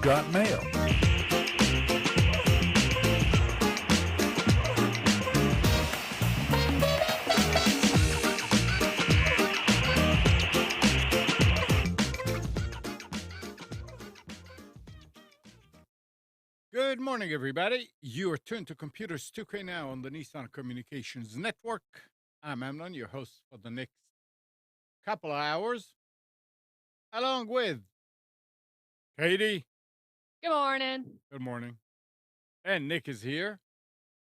got mail. Good morning, everybody. You are tuned to Computers 2K now on the Nissan Communications Network. I'm Amnon, your host for the next couple of hours, along with Katie. Good morning. Good morning. And Nick is here.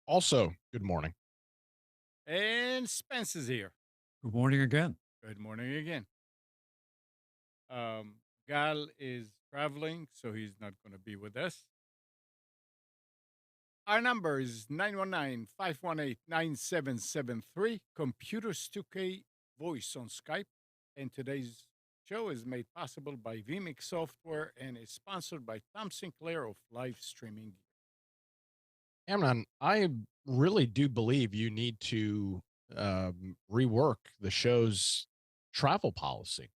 Also, good morning. And Spence is here. Good morning again. Good morning again. Gal is traveling, so he's not going to be with us. Our number is 919-518-9773. Computers 2K voice on Skype. And today's show is made possible by vMix Software and is sponsored by Tom Sinclair of Live Streaming. Amnon, I really do believe you need to rework the show's travel policy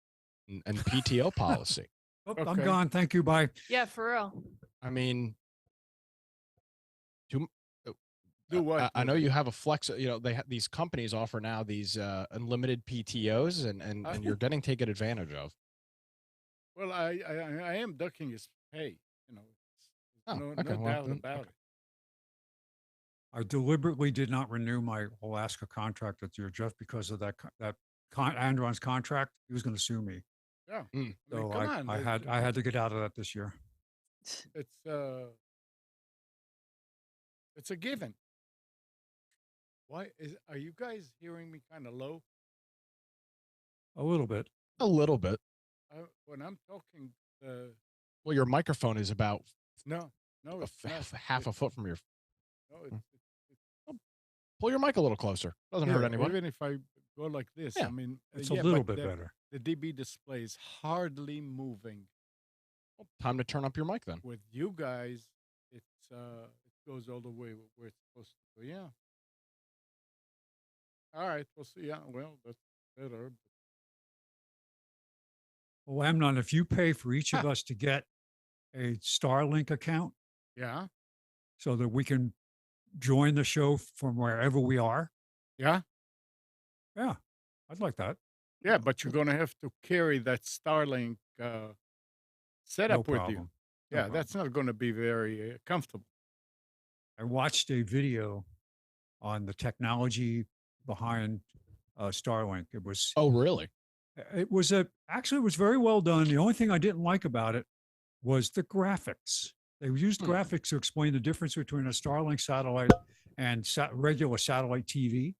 and PTO policy. Oh, Okay. I'm gone. Thank you. Bye. Yeah, for real. I mean, Do what? I know you have a flex. You know, these companies offer now these unlimited PTOs, and you're getting taken advantage of. Well, I am ducking his pay. You know, no okay, well, doubt then, about okay. it. I deliberately did not renew my Alaska contract with you, Jeff, because of that Andron's contract. He was going to sue me. Yeah. Mm. I mean, So come on. I had to get out of that this year. It's a given. Are you guys hearing me kind of low? A little bit. A little bit. When I'm talking, Well, your microphone is about no, it's not. half a foot from your. No, Pull your mic a little closer. Doesn't hurt anyone. Even if I go like this, Yeah. I mean, It's a little bit the, better. The DB display is hardly moving. Well, time to turn up your mic then. With you guys, it goes all the way where it's supposed to go. Yeah. All right, we'll see. Yeah, well, that's better. Well, Amnon, if you pay for each of us to get a Starlink account Yeah. so that we can join the show from wherever we are, Yeah. yeah, I'd like that. Yeah, but you're going to have to carry that Starlink setup with you. problem. Yeah, that's not going to be very comfortable. I watched a video on the technology behind Starlink. It was Oh, really? actually it was very well done. The only thing I didn't like about it was the graphics. They used graphics to explain the difference between a Starlink satellite and regular satellite TV.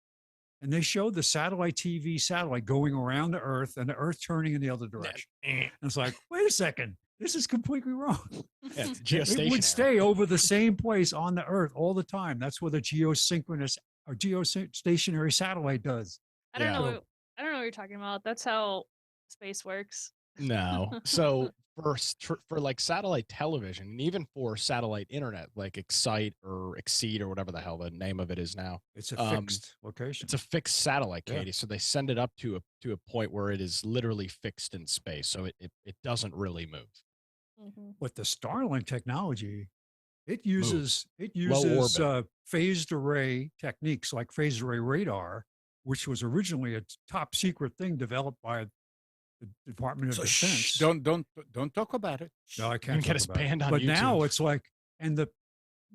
And they showed the satellite TV satellite going around the Earth and the Earth turning in the other direction. And it's like, wait a second, this is completely wrong. Yeah, it's It geostationary. would stay over the same place on the Earth all the time. That's what a geosynchronous or geostationary satellite does. I don't Yeah. know. I don't know what you're talking about. That's how space works. No. So for like satellite television and even for satellite internet, like Excite or Exceed or whatever the hell the name of it is now, It's a fixed location. it's a fixed satellite, Yeah. Katie. So they send it up to a point where it is literally fixed in space. So it doesn't really move. Mm-hmm. But the Starlink technology, it Moves. uses orbit. phased array techniques like phased array radar, which was originally a top secret thing developed by the Department of Defense. Don't talk about it. No, I You can't can get talk us about it. banned on But YouTube. now it's like, and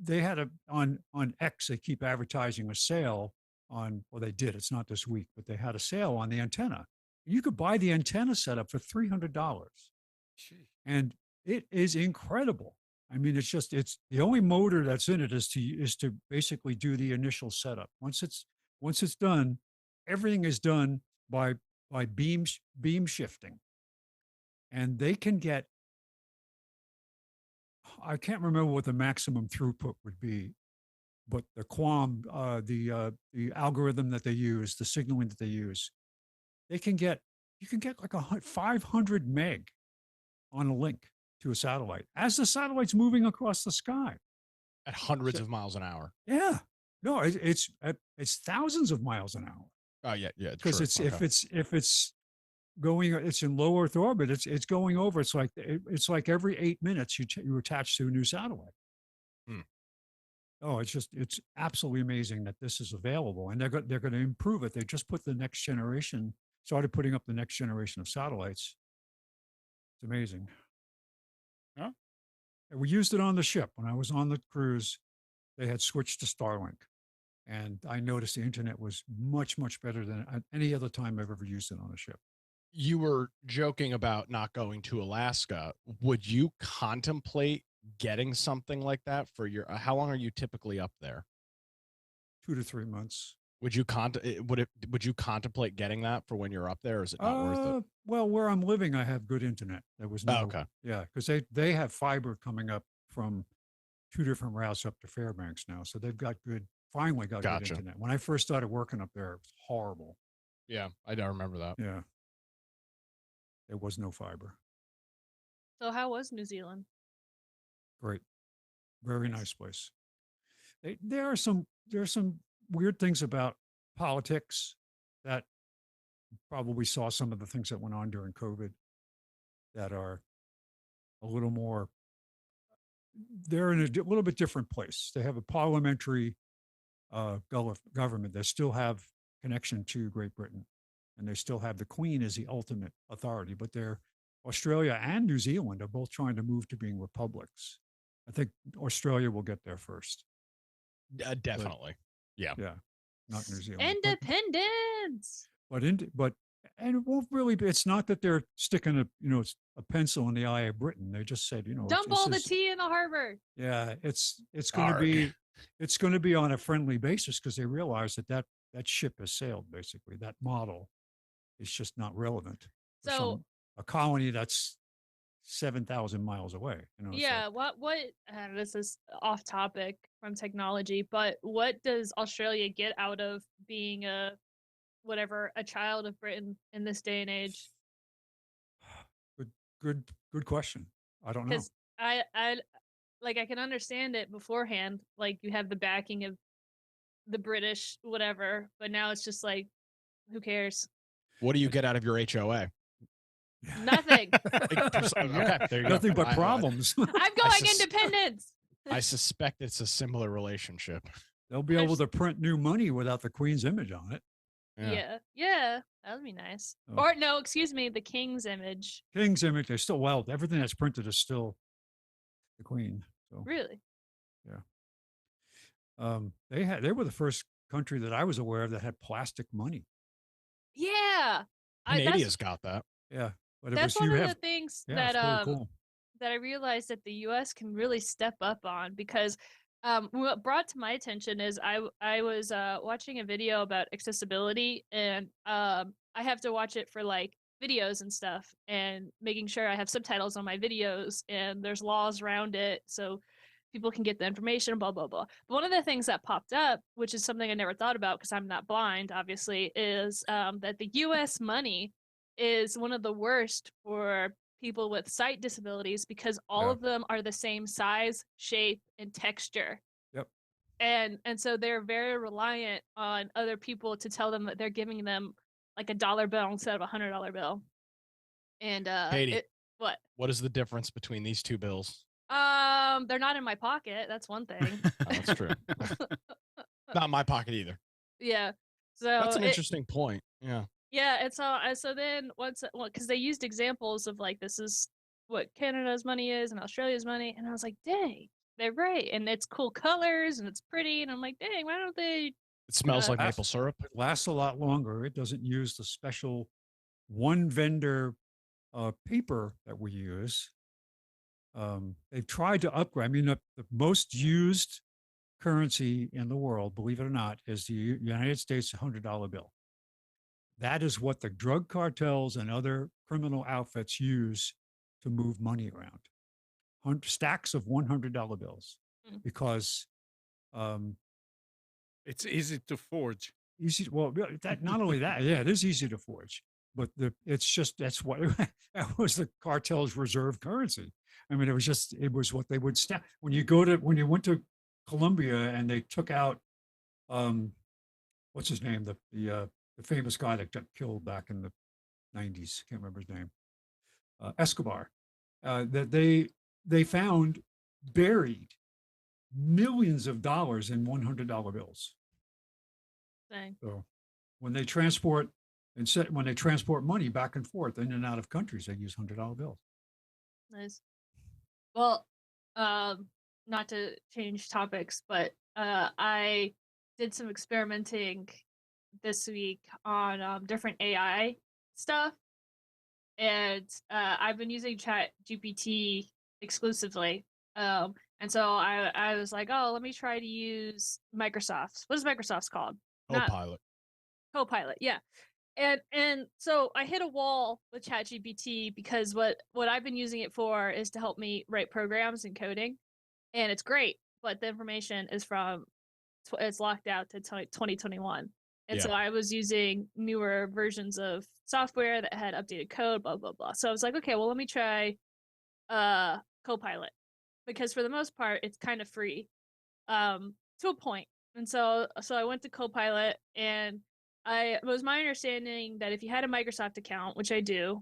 they had on X, they keep advertising a sale on, well, they did, it's not this week, but they had a sale on the antenna. You could buy the antenna setup for $300. Gee. And it is incredible. I mean, it's the only motor that's in it is to basically do the initial setup. Once it's done, everything is done by beam shifting. And they can get, I can't remember what the maximum throughput would be, but the the algorithm that they use, the signaling that they use, you can get like 500 meg on a link to a satellite as the satellite's moving across the sky at hundreds of miles an hour. Yeah, no, it's thousands of miles an hour. Oh yeah, Because if it's going. It's in low Earth orbit. It's going over. It's like every 8 minutes you attach to a new satellite. Hmm. Oh, it's absolutely amazing that this is available, and they're going to improve it. They just put the next generation, started putting up the next generation of satellites. It's amazing. Huh? And we used it on the ship when I was on the cruise. They had switched to Starlink, and I noticed the internet was much better than any other time I've ever used it on a ship. You were joking about not going to Alaska. Would you contemplate getting something like that for your? How long are you typically up there? 2 to 3 months. Would you would you contemplate getting that for when you're up there, or is it not worth it? Well, where I'm living, I have good internet. There was no, okay. Yeah, because they have fiber coming up from 2 different routes up to Fairbanks now, so they've got finally got good Gotcha. internet. When I first started working up there, it was horrible. Yeah, I don't remember that. Yeah, there was no fiber. So how was New Zealand? Great, very Nice. nice place. There are some weird things about politics that probably saw some of the things that went on during COVID that are a little more. They're in a little bit different place. They have a parliamentary government. They still have connection to Great Britain, and they still have the Queen as the ultimate authority. But Australia and New Zealand are both trying to move to being republics. I think Australia will get there first. Definitely. Yeah. Not New Zealand. Independence. And it won't really be. It's not that they're sticking a pencil in the eye of Britain. They just said, Dump all the tea in the harbor. Yeah, it's going to be on a friendly basis because they realize that ship has sailed. Basically, that model is just not relevant. So a colony that's 7,000 miles away. Yeah, what this is off topic from technology, but what does Australia get out of being a child of Britain in this day and age? Good question. I don't know. Because I can understand it beforehand. Like you have the backing of the British, whatever, but now it's just like, who cares? What do you get out of your HOA? Nothing. Okay, there you go. Nothing but problems. I'm going independence. I suspect it's a similar relationship. They'll be able to print new money without the Queen's image on it. Yeah, that would be nice. Oh. Or no, excuse me, the King's image. King's image, they're still wild. Everything that's printed is still the Queen. So Really? Yeah. They were the first country that I was aware of that had plastic money. Yeah. Canada's got that. Yeah. But that's one of the things that really cool. that I realized that the US can really step up on, because what brought to my attention is I was watching a video about accessibility, and I have to watch it for like videos and stuff, and making sure I have subtitles on my videos and there's laws around it so people can get the information, blah blah blah. But one of the things that popped up, which is something I never thought about because I'm not blind obviously, is that the US money is one of the worst for people with sight disabilities because all of them are the same size, shape, and texture. Yep. And so they're very reliant on other people to tell them that they're giving them like a $1 bill instead of $100 bill. And Katie, what is the difference between these two bills? They're not in my pocket. That's one thing. Oh, that's true. Not in my pocket either. Yeah. So that's an interesting point. Yeah. Yeah, and so then because they used examples of like, this is what Canada's money is and Australia's money, and I was like, dang, they're right, and it's cool colors and it's pretty, and I'm like, dang, why don't they? It smells like maple syrup. It lasts a lot longer. It doesn't use the special one vendor paper that we use. They've tried to upgrade. I mean, the most used currency in the world, believe it or not, is the United States $100 bill. That is what the drug cartels and other criminal outfits use to move money around. Stacks of $100 bills, because it's easy to forge. Well, not only that, yeah, it is easy to forge, but that's what that was the cartel's reserve currency. I mean, it was what they would stack when you went to Colombia and they took out, what's his name, the famous guy that got killed back in the 90s, can't remember his name, Escobar, that they found buried millions of dollars in $100 bills. Dang. So when they transport when they transport money back and forth in and out of countries, they use $100 bills. Nice. Well, not to change topics, but I did some experimenting this week on different AI stuff, and I've been using Chat GPT exclusively. And so I was like, oh, let me try to use Microsoft's. What is Microsoft's called? Not Copilot. Copilot, yeah. And so I hit a wall with ChatGPT because what I've been using it for is to help me write programs and coding, and it's great, but the information is from it's locked out to 2021. And so Yeah. I was using newer versions of software that had updated code, blah blah blah. So I was like, okay, well let me try Copilot, because for the most part it's kind of free to a point. And so I went to Copilot, and it was my understanding that if you had a Microsoft account, which I do,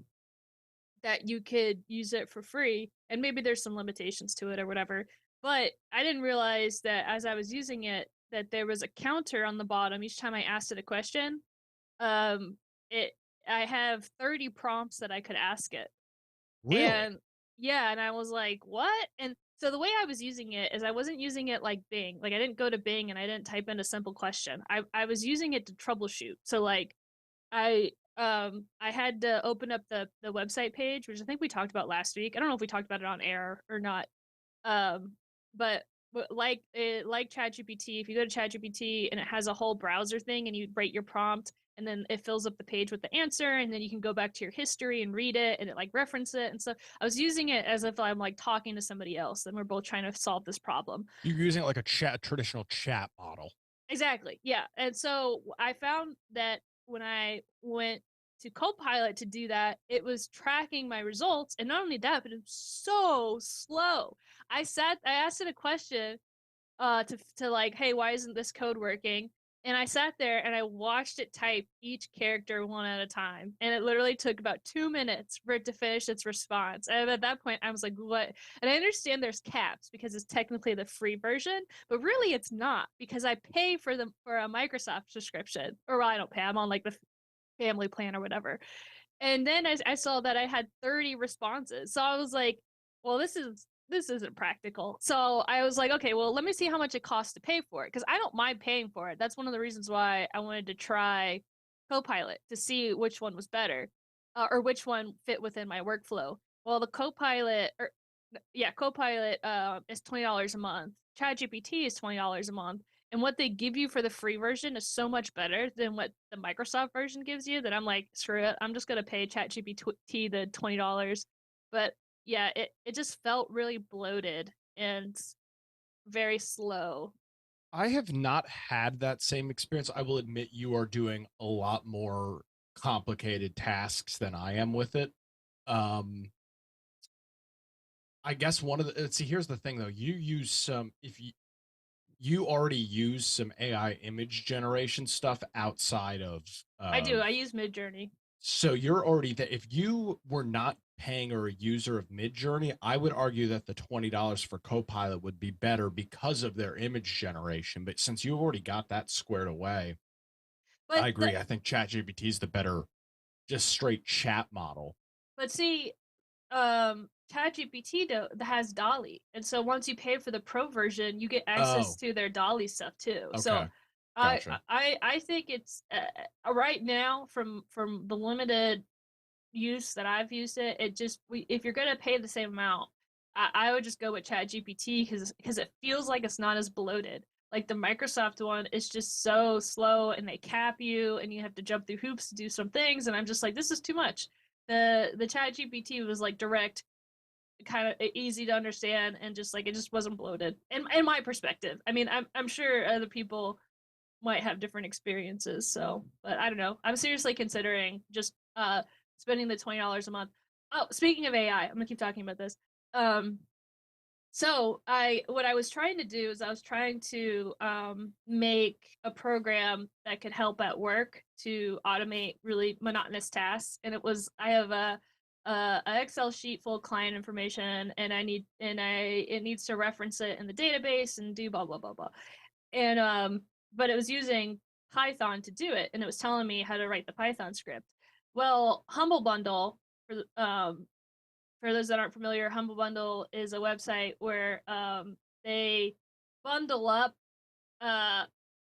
that you could use it for free, and maybe there's some limitations to it or whatever. But I didn't realize that as I was using it, that there was a counter on the bottom each time I asked it a question. Um, it I have 30 prompts that I could ask it. Really? And yeah, and I was like, what? And so the way I was using it is I wasn't using it like Bing. Like I didn't go to Bing and I didn't type in a simple question. I was using it to troubleshoot. So like I had to open up the website page, which I think we talked about last week. I don't know if we talked about it on air or not. Um, but like ChatGPT, if you go to ChatGPT and it has a whole browser thing and you write your prompt and then it fills up the page with the answer, and then you can go back to your history and read it, and it like reference it. And so I was using it as if I'm like talking to somebody else and we're both trying to solve this problem. You're using it like a traditional chat model. Exactly. Yeah. And so I found that when I went to Copilot to do that, it was tracking my results. And not only that, but it was so slow. I asked it a question to like, hey, why isn't this code working? And I sat there and I watched it type each character one at a time. And it literally took about 2 minutes for it to finish its response. And at that point, I was like, what? And I understand there's caps because it's technically the free version, but really it's not, because I pay for a Microsoft subscription. Or well, I don't pay. I'm on like the family plan or whatever. And then I saw that I had 30 responses. So I was like, well, this isn't practical. So I was like, okay, well, let me see how much it costs to pay for it, because I don't mind paying for it. That's one of the reasons why I wanted to try Copilot, to see which one was better, or which one fit within my workflow. Well, the Copilot, Copilot is $20 a month. ChatGPT is $20 a month. And what they give you for the free version is so much better than what the Microsoft version gives you that I'm like, screw it. I'm just going to pay ChatGPT the $20. But yeah, it just felt really bloated and very slow. I have not had that same experience. I will admit you are doing a lot more complicated tasks than I am with it. I guess one of the here's the thing though. You use some if you already use some AI image generation stuff outside of I do. I use Midjourney. so you're already that if you were not paying or a user of Midjourney, I would argue that the $20 for Copilot would be better because of their image generation. But since you already got that squared away, But I agree. I think ChatGPT is the better, just straight chat model. But see, ChatGPT has Dolly, and so once you pay for the pro version, you get access to their Dolly stuff too. Okay. So Gotcha. I think it's right now, from the limited use that I've used it, if you're gonna pay the same amount, I would just go with ChatGPT, because it feels like it's not as bloated. Like the Microsoft one is just so slow, and they cap you, and you have to jump through hoops to do some things, and I'm just like, this is too much. The ChatGPT was like direct, kind of easy to understand, and just like it just wasn't bloated. In my perspective, I mean, I'm sure other people might have different experiences. So, but I don't know. I'm seriously considering just spending the $20 a month. Oh, speaking of AI, I'm gonna keep talking about this. So what I was trying to do is I was trying to make a program that could help at work to automate really monotonous tasks. And I have a Excel sheet full of client information, and it needs to reference it in the database and do blah blah blah blah. And but it was using Python to do it, and it was telling me how to write the Python script. Well, Humble Bundle for those that aren't familiar, Humble Bundle is a website where they bundle up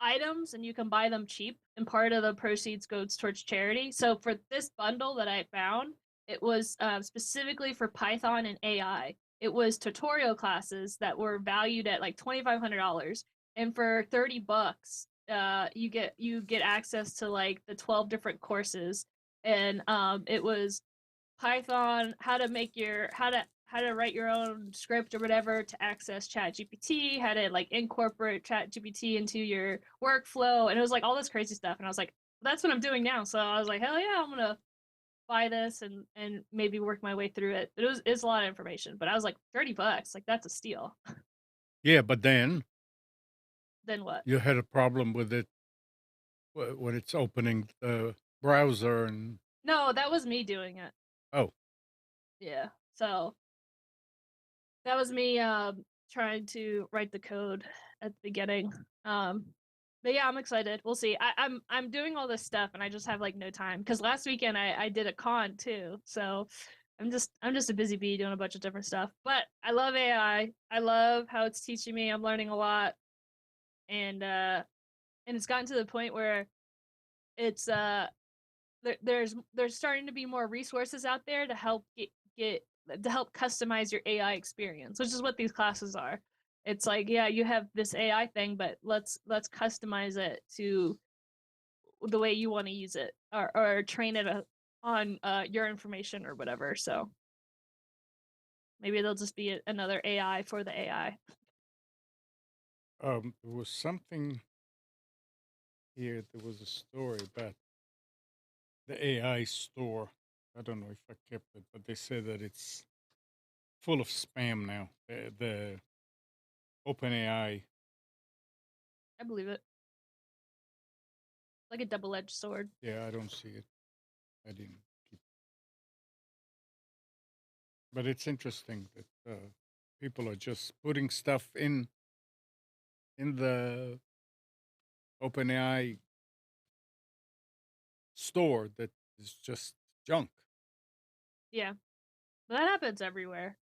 items and you can buy them cheap, and part of the proceeds goes towards charity. So for this bundle that I found, it was specifically for Python and AI. It was tutorial classes that were valued at like $2,500, and for $30, you get access to like the 12 different courses, and it was Python, how to write your own script or whatever to access ChatGPT, how to like incorporate ChatGPT into your workflow, and it was like all this crazy stuff. And I was like, that's what I'm doing now. So I was like, hell yeah, I'm gonna buy this and maybe work my way through it. But it's a lot of information. But I was like, $30, like that's a steal. Yeah, but then Then what? you had a problem with it when it's opening the browser and No, that was me doing it. oh, Yeah. So that was me trying to write the code at the beginning. But yeah, I'm excited. We'll see. I'm doing all this stuff and I just have like no time because last weekend I did a con too. So I'm just a busy bee doing a bunch of different stuff. But I love AI. I love how it's teaching me. I'm learning a lot. And it's gotten to the point where it's there's starting to be more resources out there to help get to help customize your AI experience, which is what these classes are. It's like, yeah, you have this AI thing, but let's customize it to the way you want to use it, or train it on your information or whatever. So maybe it'll just be another AI for the AI. there was something here. There was a story about the AI store. I don't know if I kept it, but they said that it's full of spam now. The OpenAI. I believe it. Like a double-edged sword. Yeah, I don't see it. I didn't keep. But it's interesting that people are just putting stuff in the OpenAI store that is just junk. Yeah, but that happens everywhere.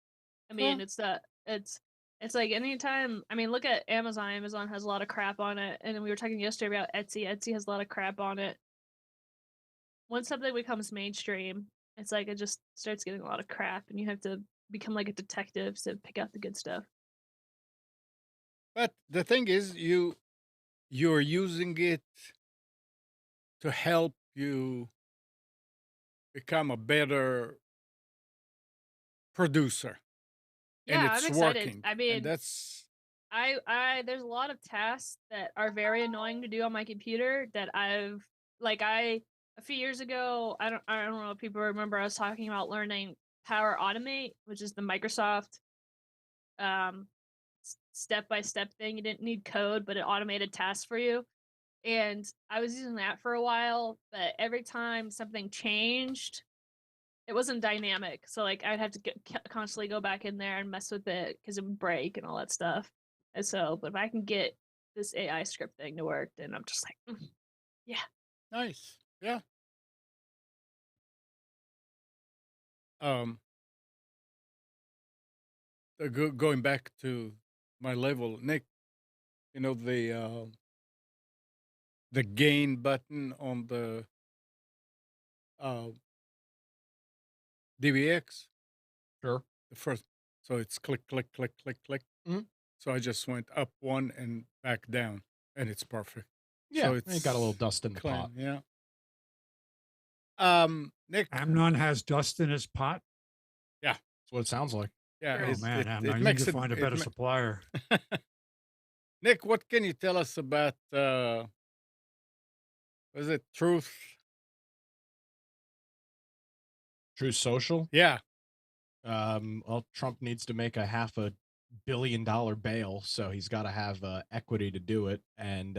I mean, Huh. it's like anytime. I mean, look at Amazon. Amazon has a lot of crap on it, and then we were talking yesterday about Etsy. Etsy has a lot of crap on it. Once something becomes mainstream, it's like it just starts getting a lot of crap, and you have to become like a detective to pick out the good stuff. But the thing is, you're using it to help you become a better producer, and Yeah, I'm it's excited. working. I And mean, that's there's a lot of tasks that are very annoying to do on my computer that a few years ago, I don't know if people remember, I was talking about learning Power Automate, which is the Microsoft um step-by-step thing. You didn't need code, but it automated tasks for you. And I was using that for a while, but every time something changed, it wasn't dynamic. So like I'd have to constantly go back in there and mess with it because it would break and all that stuff. And so, but if I can get this AI script thing to work, then I'm just like, yeah. nice. Yeah. Um, going back to my level, Nick, you know the gain button on the uh, DBX, Sure. the first. So it's click, click, click, click, click. Mhm. So I just went up one and back down, and it's perfect. Yeah, So it got a little it's dust in the pot. clean. Nick. Amnon has dust in his pot. Yeah, That's what it sounds like. yeah. Sure. Oh It man, it, Amnon, it you need makes to it. find a better supplier. Nick, what can you tell us about? Was it Truth? TruthSocial. Yeah. Well, Trump needs to make a $500 billion bail, so he's got to have equity to do it, and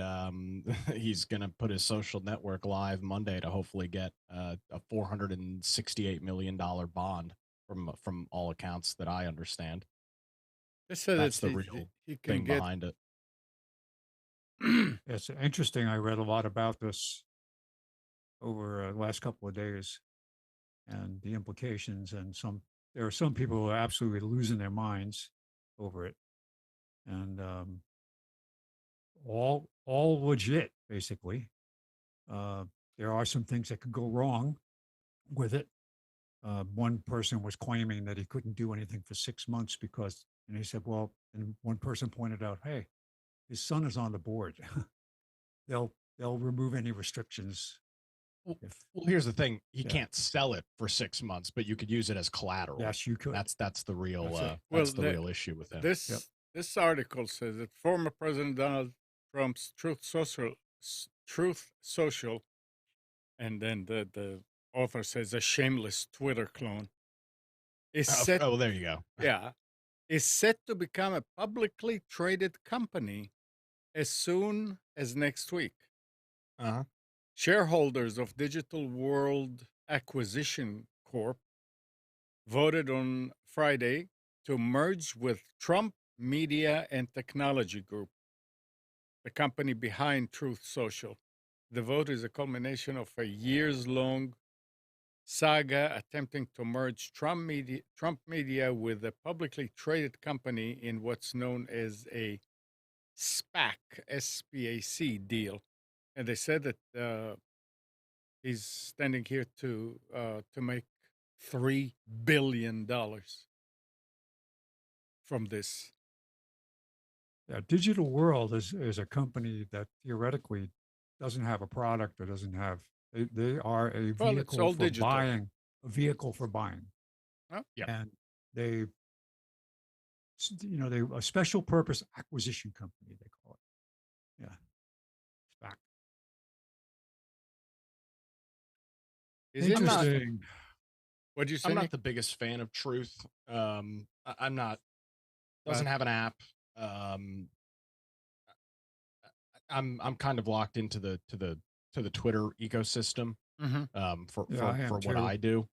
he's going to put his social network live Monday to hopefully get a $468 million bond from all accounts that I understand. They said That's that the real he can thing get. behind it. It's interesting. I read a lot about this over the last couple of days and the implications. And there are some people who are absolutely losing their minds over it, and all legit, basically. There are some things that could go wrong with it. One person was claiming that he couldn't do anything for 6 months and he said, well, and one person pointed out, hey, his son is on the board. they'll remove any restrictions. Well, If here's the thing: he Yeah. can't sell it for 6 months, but you could use it as collateral. Yes, you could. That's the real That's it. that's Well, the real issue with him. This article says that former President Donald Trump's Truth Social, and then the author says a shameless Twitter clone, is set. Oh, there you go. Yeah, is set to become a publicly traded company as soon as next week. Uh-huh. Shareholders of Digital World Acquisition Corp voted on Friday to merge with Trump Media and Technology Group, the company behind Truth Social. The vote is a culmination of a years-long saga attempting to merge Trump Media with a publicly traded company in what's known as a SPAC, S-P-A-C deal. And they said that he's standing here to make $3 billion from this. Yeah, Digital World is a company that theoretically doesn't have a product or doesn't have. They are a Well, it's all vehicle for digital. buying. A vehicle for buying. Oh, yeah. And they a special purpose acquisition company, they call it. Yeah. SPAC. Is it? Interesting. What'd you say, I'm not Nick? the biggest fan of Truth. I'm not. Doesn't have an app. I'm kind of locked into the Twitter ecosystem. For what too. I do.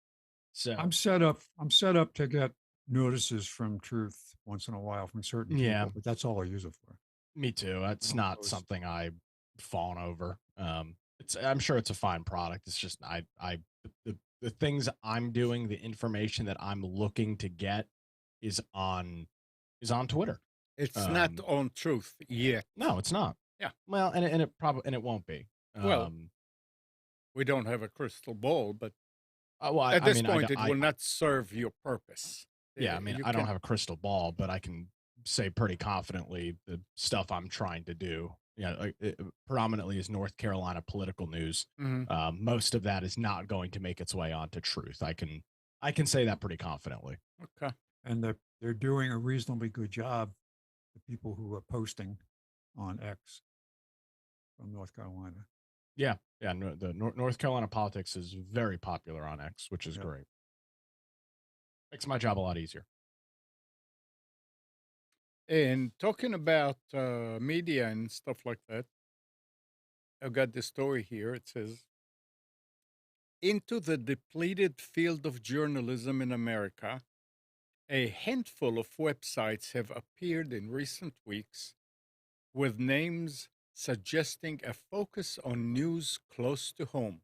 So I'm set up to get notices from Truth once in a while from certain people, but that's all I use it for. Me too. It's not something I fawn over. I'm sure it's a fine product. It's just the things I'm doing, the information that I'm looking to get is on Twitter. It's not on Truth yet. No, it's not. Yeah. Well, and it won't be. Well, we don't have a crystal ball, but at this point, it will not serve your purpose. Yeah, I mean, I don't have a crystal ball, but I can say pretty confidently the stuff I'm trying to do. It predominantly is North Carolina political news. Most of that is not going to make its way onto Truth. I can say that pretty confidently. Okay. And they're doing a reasonably good job. The people who are posting on X from North Carolina. Yeah. The North Carolina politics is very popular on X, which is great. Makes my job a lot easier. And talking about media and stuff like that, I've got this story here. It says, into the depleted field of journalism in America, a handful of websites have appeared in recent weeks with names suggesting a focus on news close to home.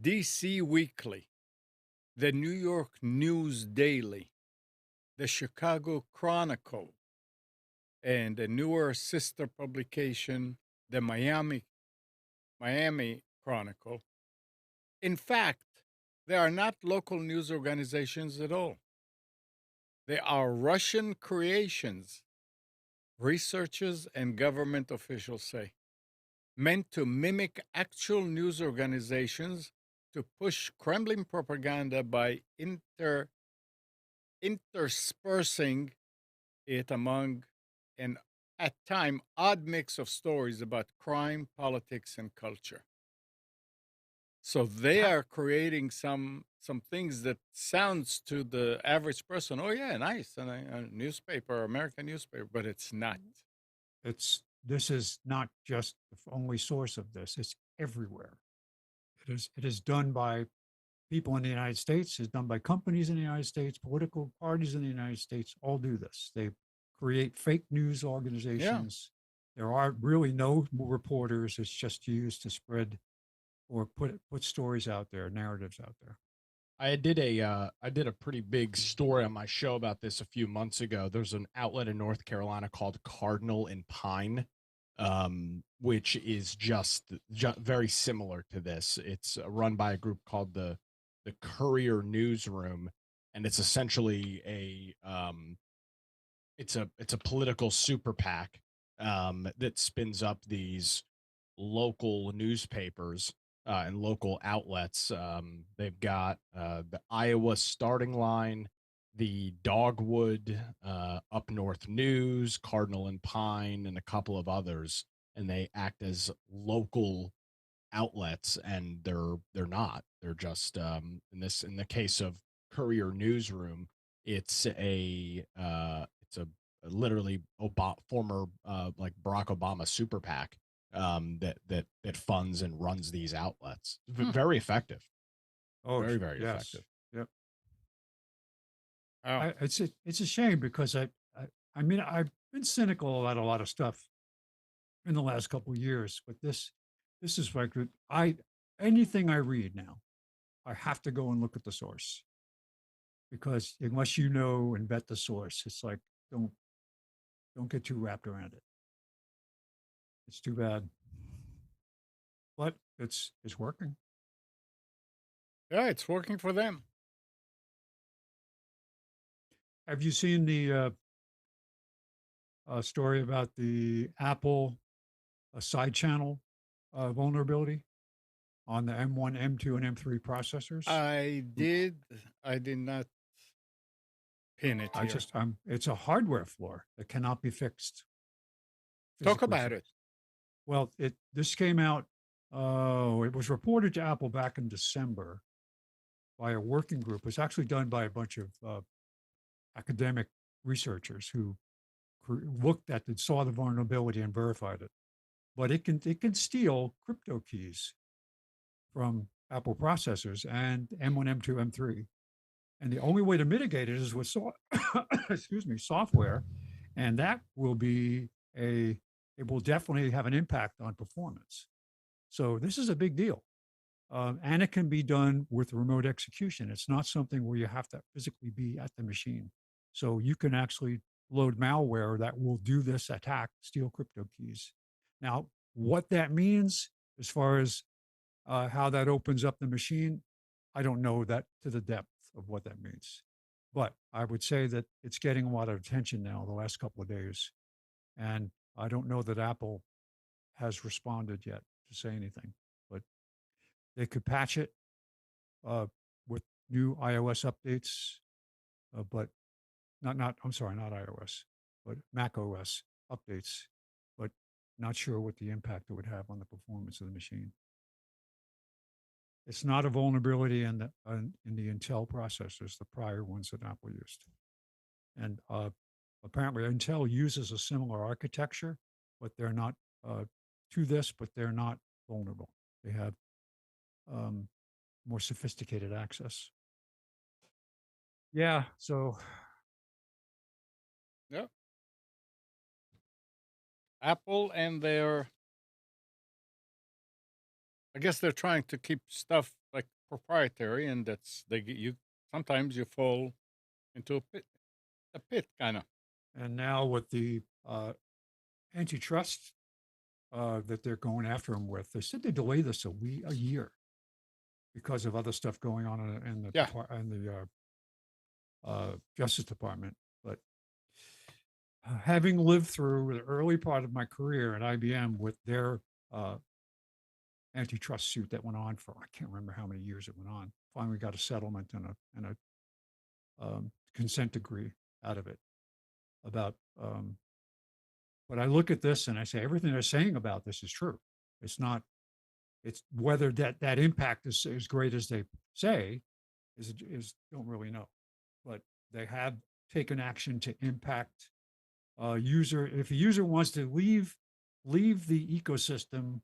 DC Weekly, the New York News Daily, the Chicago Chronicle, and a newer sister publication, the Miami Chronicle. In fact, they are not local news organizations at all. They are Russian creations, researchers and government officials say, meant to mimic actual news organizations to push Kremlin propaganda by interspersing it among an at time odd mix of stories about crime, politics, and culture. So they are creating some some things that sounds to the average person, oh yeah, nice, and a newspaper, American newspaper, but it's not. This is not just the only source of this. It's everywhere. It is done by people in the United States, it's done by companies in the United States, political parties in the United States all do this. They create fake news organizations. There are really no reporters. It's just used to spread or put stories out there, narratives out there. I did a pretty big story on my show about this a few months ago. There's an outlet in North Carolina called Cardinal and Pine, which is just very similar to this. It's run by a group called the Courier Newsroom, and it's essentially it's a political super PAC that spins up these local newspapers and local outlets. They've got the Iowa Starting Line, the Dogwood, Up North News, Cardinal and Pine, and a couple of others, and they act as local outlets, and they're not. They're just in the case of Courier Newsroom, it's a literally former like Barack Obama super PAC that funds and runs these outlets. Very effective. Oh, very yes. effective. Yep. Oh. It's a shame because I mean I've been cynical about a lot of stuff in the last couple of years, but this is like anything I read now, I have to go and look at the source, because unless you know and vet the source, it's like don't get too wrapped around it. It's too bad, but it's working. Yeah, it's working for them. Have you seen the story about the Apple side channel vulnerability on the M1, M2, and M3 processors? I did not pin it here. It's a hardware flaw that cannot be fixed. Talk about it. Well, this came out, it was reported to Apple back in December by a working group. It was actually done by a bunch of academic researchers who looked at it, saw the vulnerability and verified it. But it can steal crypto keys from Apple processors and M1, M2, M3. And the only way to mitigate it is with software. And that will be it will definitely have an impact on performance. So this is a big deal. And it can be done with remote execution. It's not something where you have to physically be at the machine. So you can actually load malware that will do this attack, steal crypto keys. Now, what that means as far as how that opens up the machine, I don't know that to the depth of what that means. But I would say that it's getting a lot of attention now the last couple of days. And I don't know that Apple has responded yet to say anything, but they could patch it with new iOS updates, but not iOS, but Mac OS updates, but not sure what the impact it would have on the performance of the machine. It's not a vulnerability in the Intel processors, the prior ones that Apple used. And apparently Intel uses a similar architecture, but they're not to this, but they're not vulnerable. They have more sophisticated access. Yeah, so. Yeah. Apple and I guess they're trying to keep stuff like proprietary, and that's sometimes you fall into a pit kind of. And now with the antitrust that they're going after them with, they said they delay this a year because of other stuff going on in the Justice Department. But having lived through the early part of my career at IBM with their antitrust suit that went on for, I can't remember how many years it went on, finally got a settlement and a consent decree out of it about, but I look at this and I say, everything they're saying about this is true. It's whether that impact is as great as they say, is don't really know, but they have taken action to impact user. If a user wants to leave the ecosystem,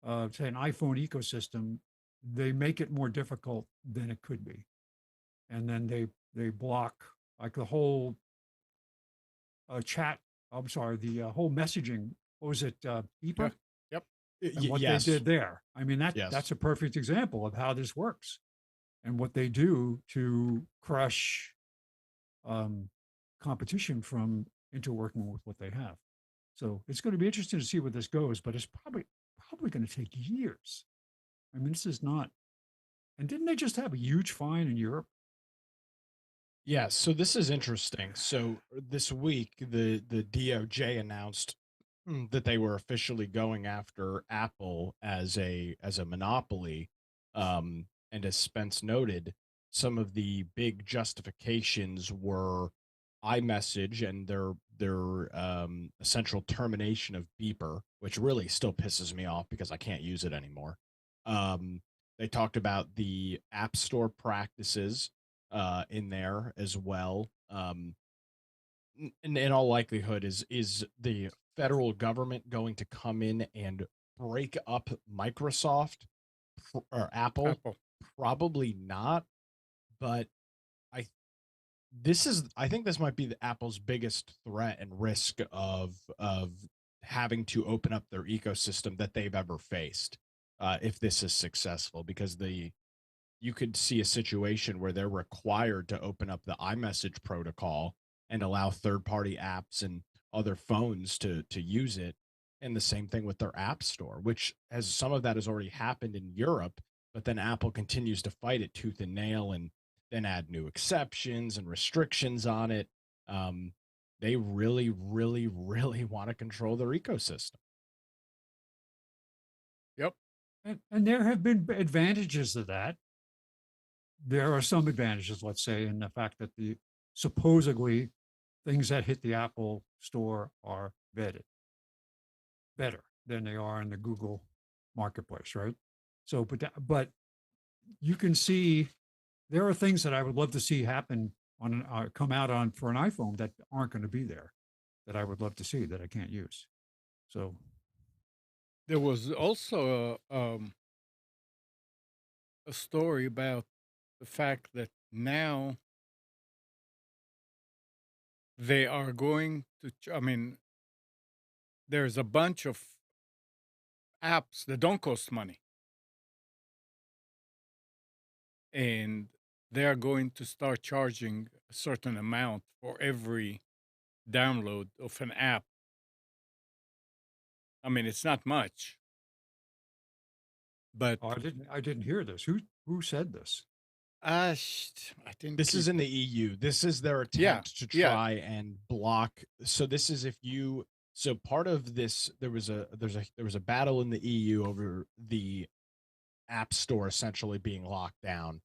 say an iPhone ecosystem, they make it more difficult than it could be, and then they block like the whole chat. I'm sorry, the whole messaging. What was it, Yeah. Beeper? Yep. And what they Yes. did there. I mean, Yes. that's a perfect example of how this works and what they do to crush competition from interworking with what they have. So it's going to be interesting to see where this goes, but it's probably going to take years. I mean, this is not. And didn't they just have a huge fine in Europe? Yeah, so this is interesting. So this week, the DOJ announced that they were officially going after Apple as a monopoly. And as Spence noted, some of the big justifications were iMessage and their essential termination of Beeper, which really still pisses me off because I can't use it anymore. They talked about the App Store practices in there as well. In all likelihood, is the federal government going to come in and break up Microsoft or Apple? Apple. Probably not, but I I think this might be the Apple's biggest threat and risk of having to open up their ecosystem that they've ever faced, if this is successful, because you could see a situation where they're required to open up the iMessage protocol and allow third-party apps and other phones to use it. And the same thing with their app store, which has some of that has already happened in Europe, but then Apple continues to fight it tooth and nail and then add new exceptions and restrictions on it. Um, they really, really, really want to control their ecosystem. Yep. And there have been advantages to that. There are some advantages, let's say, in the fact that the supposedly things that hit the Apple store are vetted better than they are in the Google marketplace, right? So, but you can see there are things that I would love to see happen on come out on for an iPhone that aren't going to be there, that I would love to see that I can't use. So There was also a story about the fact that now they are going to, I mean, there's a bunch of apps that don't cost money. And they are going to start charging a certain amount for every download of an app. I mean, it's not much, but I didn't hear this. Who said this? I think This is in the EU. This is their Yeah, attempt to yeah. try and block. So this is if you so part of this there was a battle in the EU over the App Store essentially being locked down.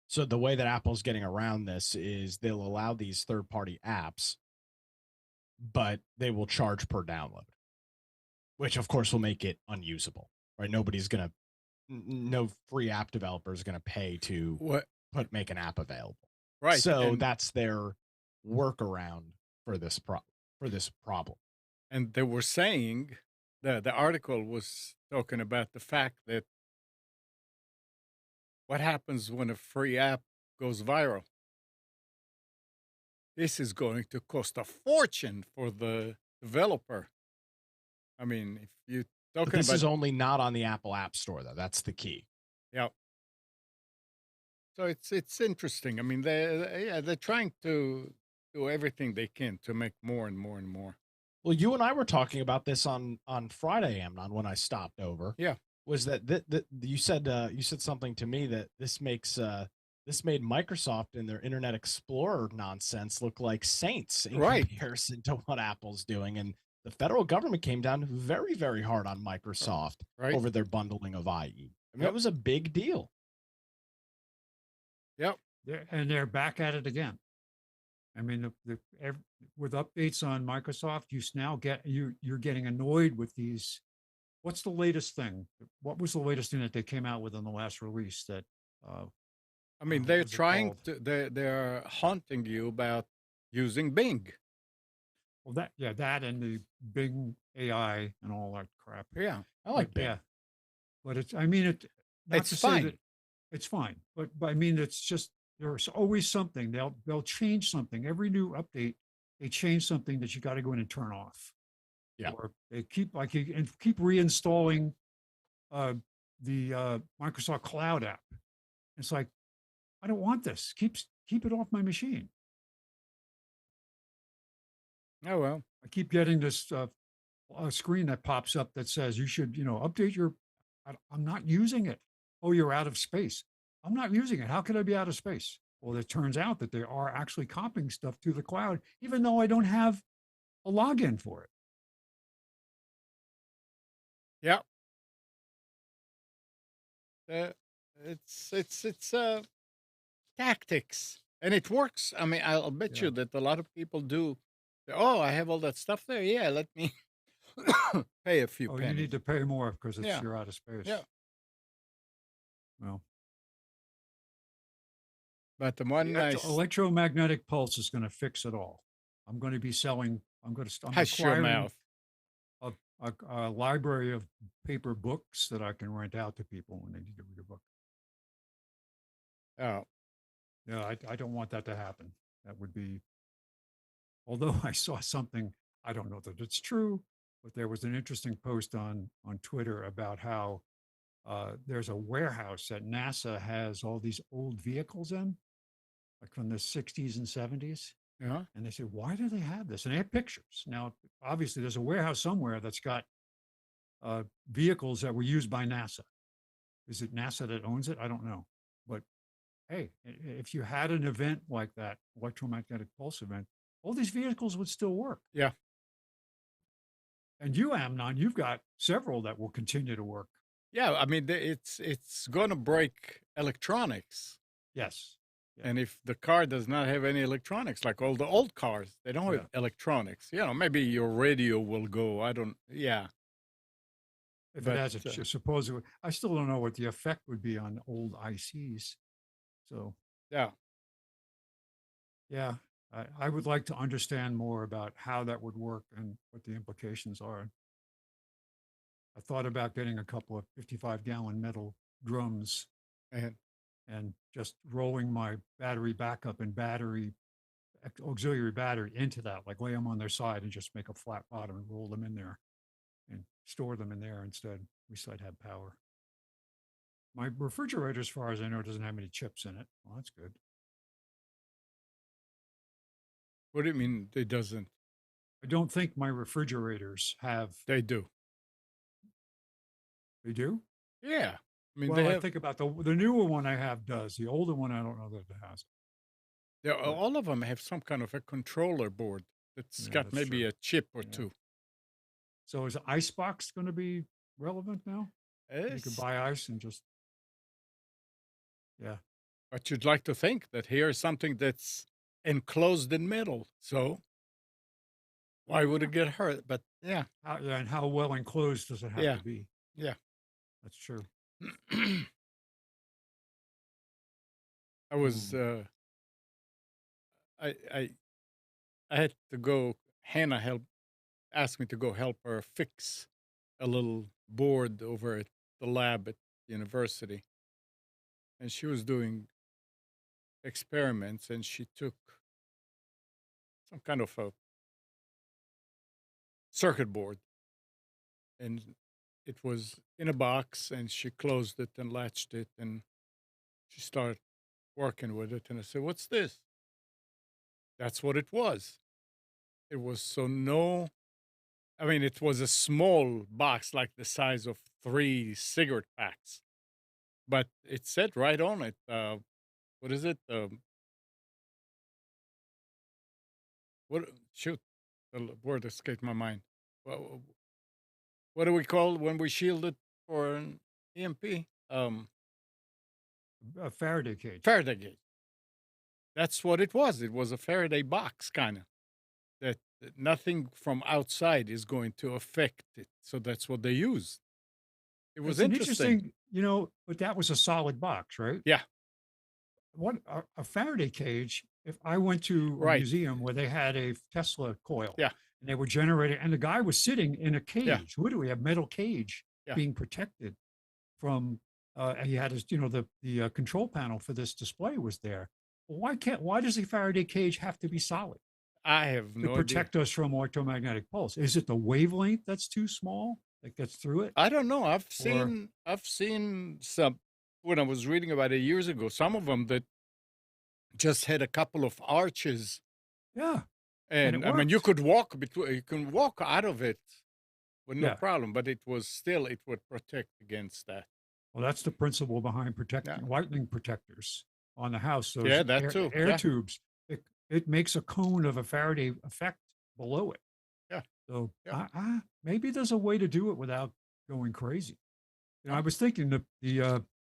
So the way that Apple's getting around this is they'll allow these third-party apps, but they will charge per download, which of course will make it unusable. Right? No free app developer is going to pay to What? make an app available. Right. So and, that's their workaround for this problem. and they were saying the article was talking about the fact that what happens when a free app goes viral? This is going to cost a fortune for the developer. I mean, if you But talking this about is only not on the Apple App Store, though. That's the key. yeah. So it's interesting. I mean, they're trying to do everything they can to make more and more and more. Well, you and I were talking about this on Friday, Amnon, when I stopped over. Yeah. Was that you said something to me that this made Microsoft and their Internet Explorer nonsense look like saints in Right. comparison to what Apple's doing, and the federal government came down very, very hard on Microsoft Right. over their bundling of IE. I mean, Yep. that was a big deal. Yep. And they're back at it again. I mean, with updates on Microsoft, you're getting annoyed with these. What's the latest thing? What was the latest thing that they came out with in the last release that I mean, what they're was it trying called? to, they're haunting you about using Bing. Well, that and the Bing AI and all that crap. Yeah, I But like Bing. yeah, but it's, I mean, not It's to say that fine. it's fine, but I mean, it's just, there's always something. They'll change something. Every new update, they change something that you got to go in and turn off. Yeah. Or they keep and keep reinstalling uh, the Microsoft Cloud app. It's like, I don't want this. Keep it off my machine. Oh, well. I keep getting this a screen that pops up that says you should, update your. I'm not using it. Oh, you're out of space. I'm not using it. How could I be out of space? Well, it turns out that they are actually copying stuff to the cloud, even though I don't have a login for it. Yeah. Uh, it's tactics, and it works. I mean, I'll bet Yeah. you that a lot of people do. Oh, I have all that stuff there. Yeah, let me pay a few Oh, you pennies. need to pay more because Yeah. you're out of space. Yeah. Well, But the one nice electromagnetic pulse is going to fix it all. I'm going to be selling. I'm hush your acquiring mouth. a library of paper books that I can rent out to people when they need to read a book. Oh, Yeah, I don't want that to happen. That would be, although I saw something, I don't know that it's true, but there was an interesting post on Twitter about how there's a warehouse that NASA has all these old vehicles in, like from the 60s and 70s. yeah. And they said, why do they have this? And they have pictures. Now, obviously, there's a warehouse somewhere that's got vehicles that were used by NASA. Is it NASA that owns it? I don't know. But hey, if you had an event like that, electromagnetic pulse event, all these vehicles would still work. Yeah. And you, Amnon, you've got several that will continue to work. Yeah, I mean, it's going to break electronics. Yes. Yeah. And if the car does not have any electronics, like all the old cars, they don't have electronics. Maybe your radio will go. I don't. Yeah. If But, it has a supposedly, I still don't know what the effect would be on old ICs. So yeah. yeah, I would like to understand more about how that would work and what the implications are. I thought about getting a couple of 55-gallon metal drums and just rolling my battery backup and auxiliary battery into that, like lay them on their side and just make a flat bottom and roll them in there and store them in there instead. We still have power. My refrigerator, as far as I know, doesn't have any chips in it. Well, that's good. What do you mean it doesn't? I don't think my refrigerators have. They do. They do? Yeah. I mean, Well, they I have. think about the newer one I have does. The older one, I don't know that it has. All of them have some kind of a controller board that's Yeah, got that's maybe true. a chip or Yeah. two. So is Icebox going to be relevant now? You can It's, buy ice and just, yeah. but you'd like to think that here's something that's enclosed in metal. So why would it get hurt? But yeah. And how well enclosed does it have to be? Yeah. That's true. I was I had to go. Hannah asked me to go help her fix a little board over at the lab at the university, and she was doing experiments, and she took some kind of a circuit board, and it was in a box, and she closed it and latched it, and she started working with it, and I said, "What's this?" That's what it was. It was I mean, it was a small box, like the size of 3 cigarette packs, but it said right on it, what is it? What? Shoot, the word escaped my mind. Wha- What do we call when we shield it for an EMP? A Faraday cage. Faraday gate. That's what it was. It was a Faraday box, kind of. That nothing from outside is going to affect it. So that's what they used. It was It's an interesting. but that was a solid box, right? Yeah. what a Faraday cage. If I went to a Right. museum where they had a Tesla coil, Yeah. and they were generating, and the guy was sitting in a Yeah. cage. What do we have? Metal cage Yeah. being protected from. He had his, the control panel for this display was there. Well, why does the Faraday cage have to be solid I have to no idea. protect us from electromagnetic pulse? Is it the wavelength that's too small that gets through it? I don't know. I've Or seen some when I was reading about it years ago. Some of them that just had a couple of arches, yeah, and it and I mean, you worked. could walk between. You can walk out of it with no Yeah. problem. But it would protect against that. Well, that's the principle behind Yeah. protecting lightning protectors on the house. Those Yeah, that too. air Yeah. tubes. It makes a cone of a Faraday effect below it. Yeah. So Yeah. maybe there's a way to do it without going crazy. I Oh. was thinking the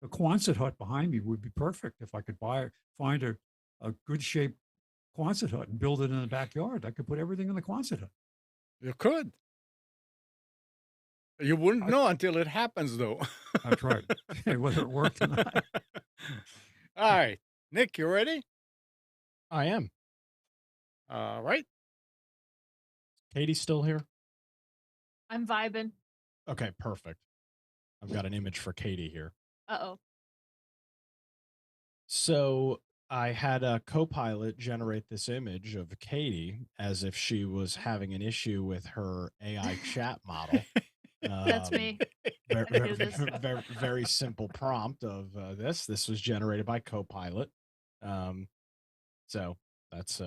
Quonset hut behind me would be perfect if I could find a good shaped Quonset hut and build it in the backyard. I could put everything in the Quonset hut. You could. You wouldn't I, know until it happens, though. I've tried whether it worked or not. All right, Nick, you ready? I am. All right. Katie's still here? I'm vibing. Okay, perfect. I've got an image for Katie here. Uh-oh. So I had a Copilot generate this image of Katie as if she was having an issue with her AI chat model. That's me. Very, I do this. very simple prompt of this. This was generated by Copilot. So that's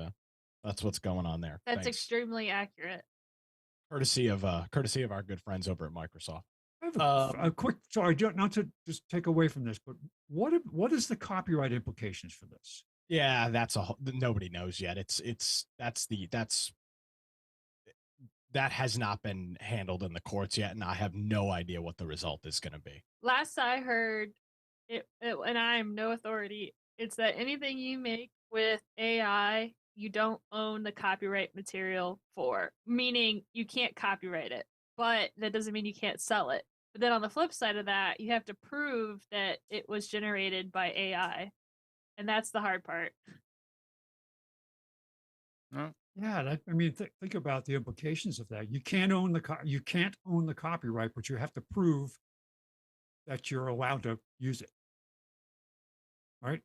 what's going on there. That's Thanks. extremely accurate. Courtesy of our good friends over at Microsoft. I have a quick, sorry, not to just take away from this, but what is the copyright implications for this? Yeah, nobody knows yet. That has not been handled in the courts yet, and I have no idea what the result is going to be. Last I heard, and I am no authority, it's that anything you make with AI, you don't own the copyright material for, meaning you can't copyright it, but that doesn't mean you can't sell it. But then on the flip side of that, you have to prove that it was generated by AI, and that's the hard part. Yeah, think about the implications of that. You can't own the copyright, but you have to prove that you're allowed to use it. Right?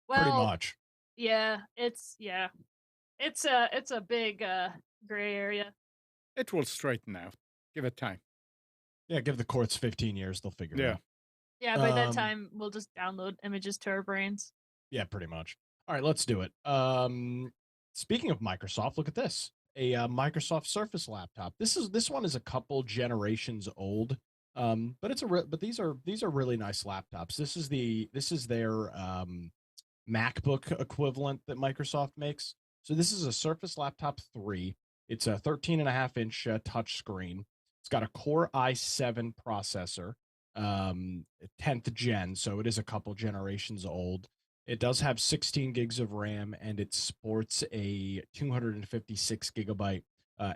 Pretty Well, much. yeah, it's a big gray area. It will straighten out. Give it time. Yeah, give the courts 15 years, they'll figure it Yeah. out. Yeah, by that time we'll just download images to our brains. Yeah, pretty much. All right, let's do it. Speaking of Microsoft, look at this. A Microsoft Surface laptop. This one is a couple generations old. But these are really nice laptops. This is their MacBook equivalent that Microsoft makes. So this is a Surface Laptop 3. It's a 13.5-inch touch screen. It's got a Core i7 processor, 10th gen, so it is a couple generations old. It does have 16 gigs of RAM, and it sports a 256 gigabyte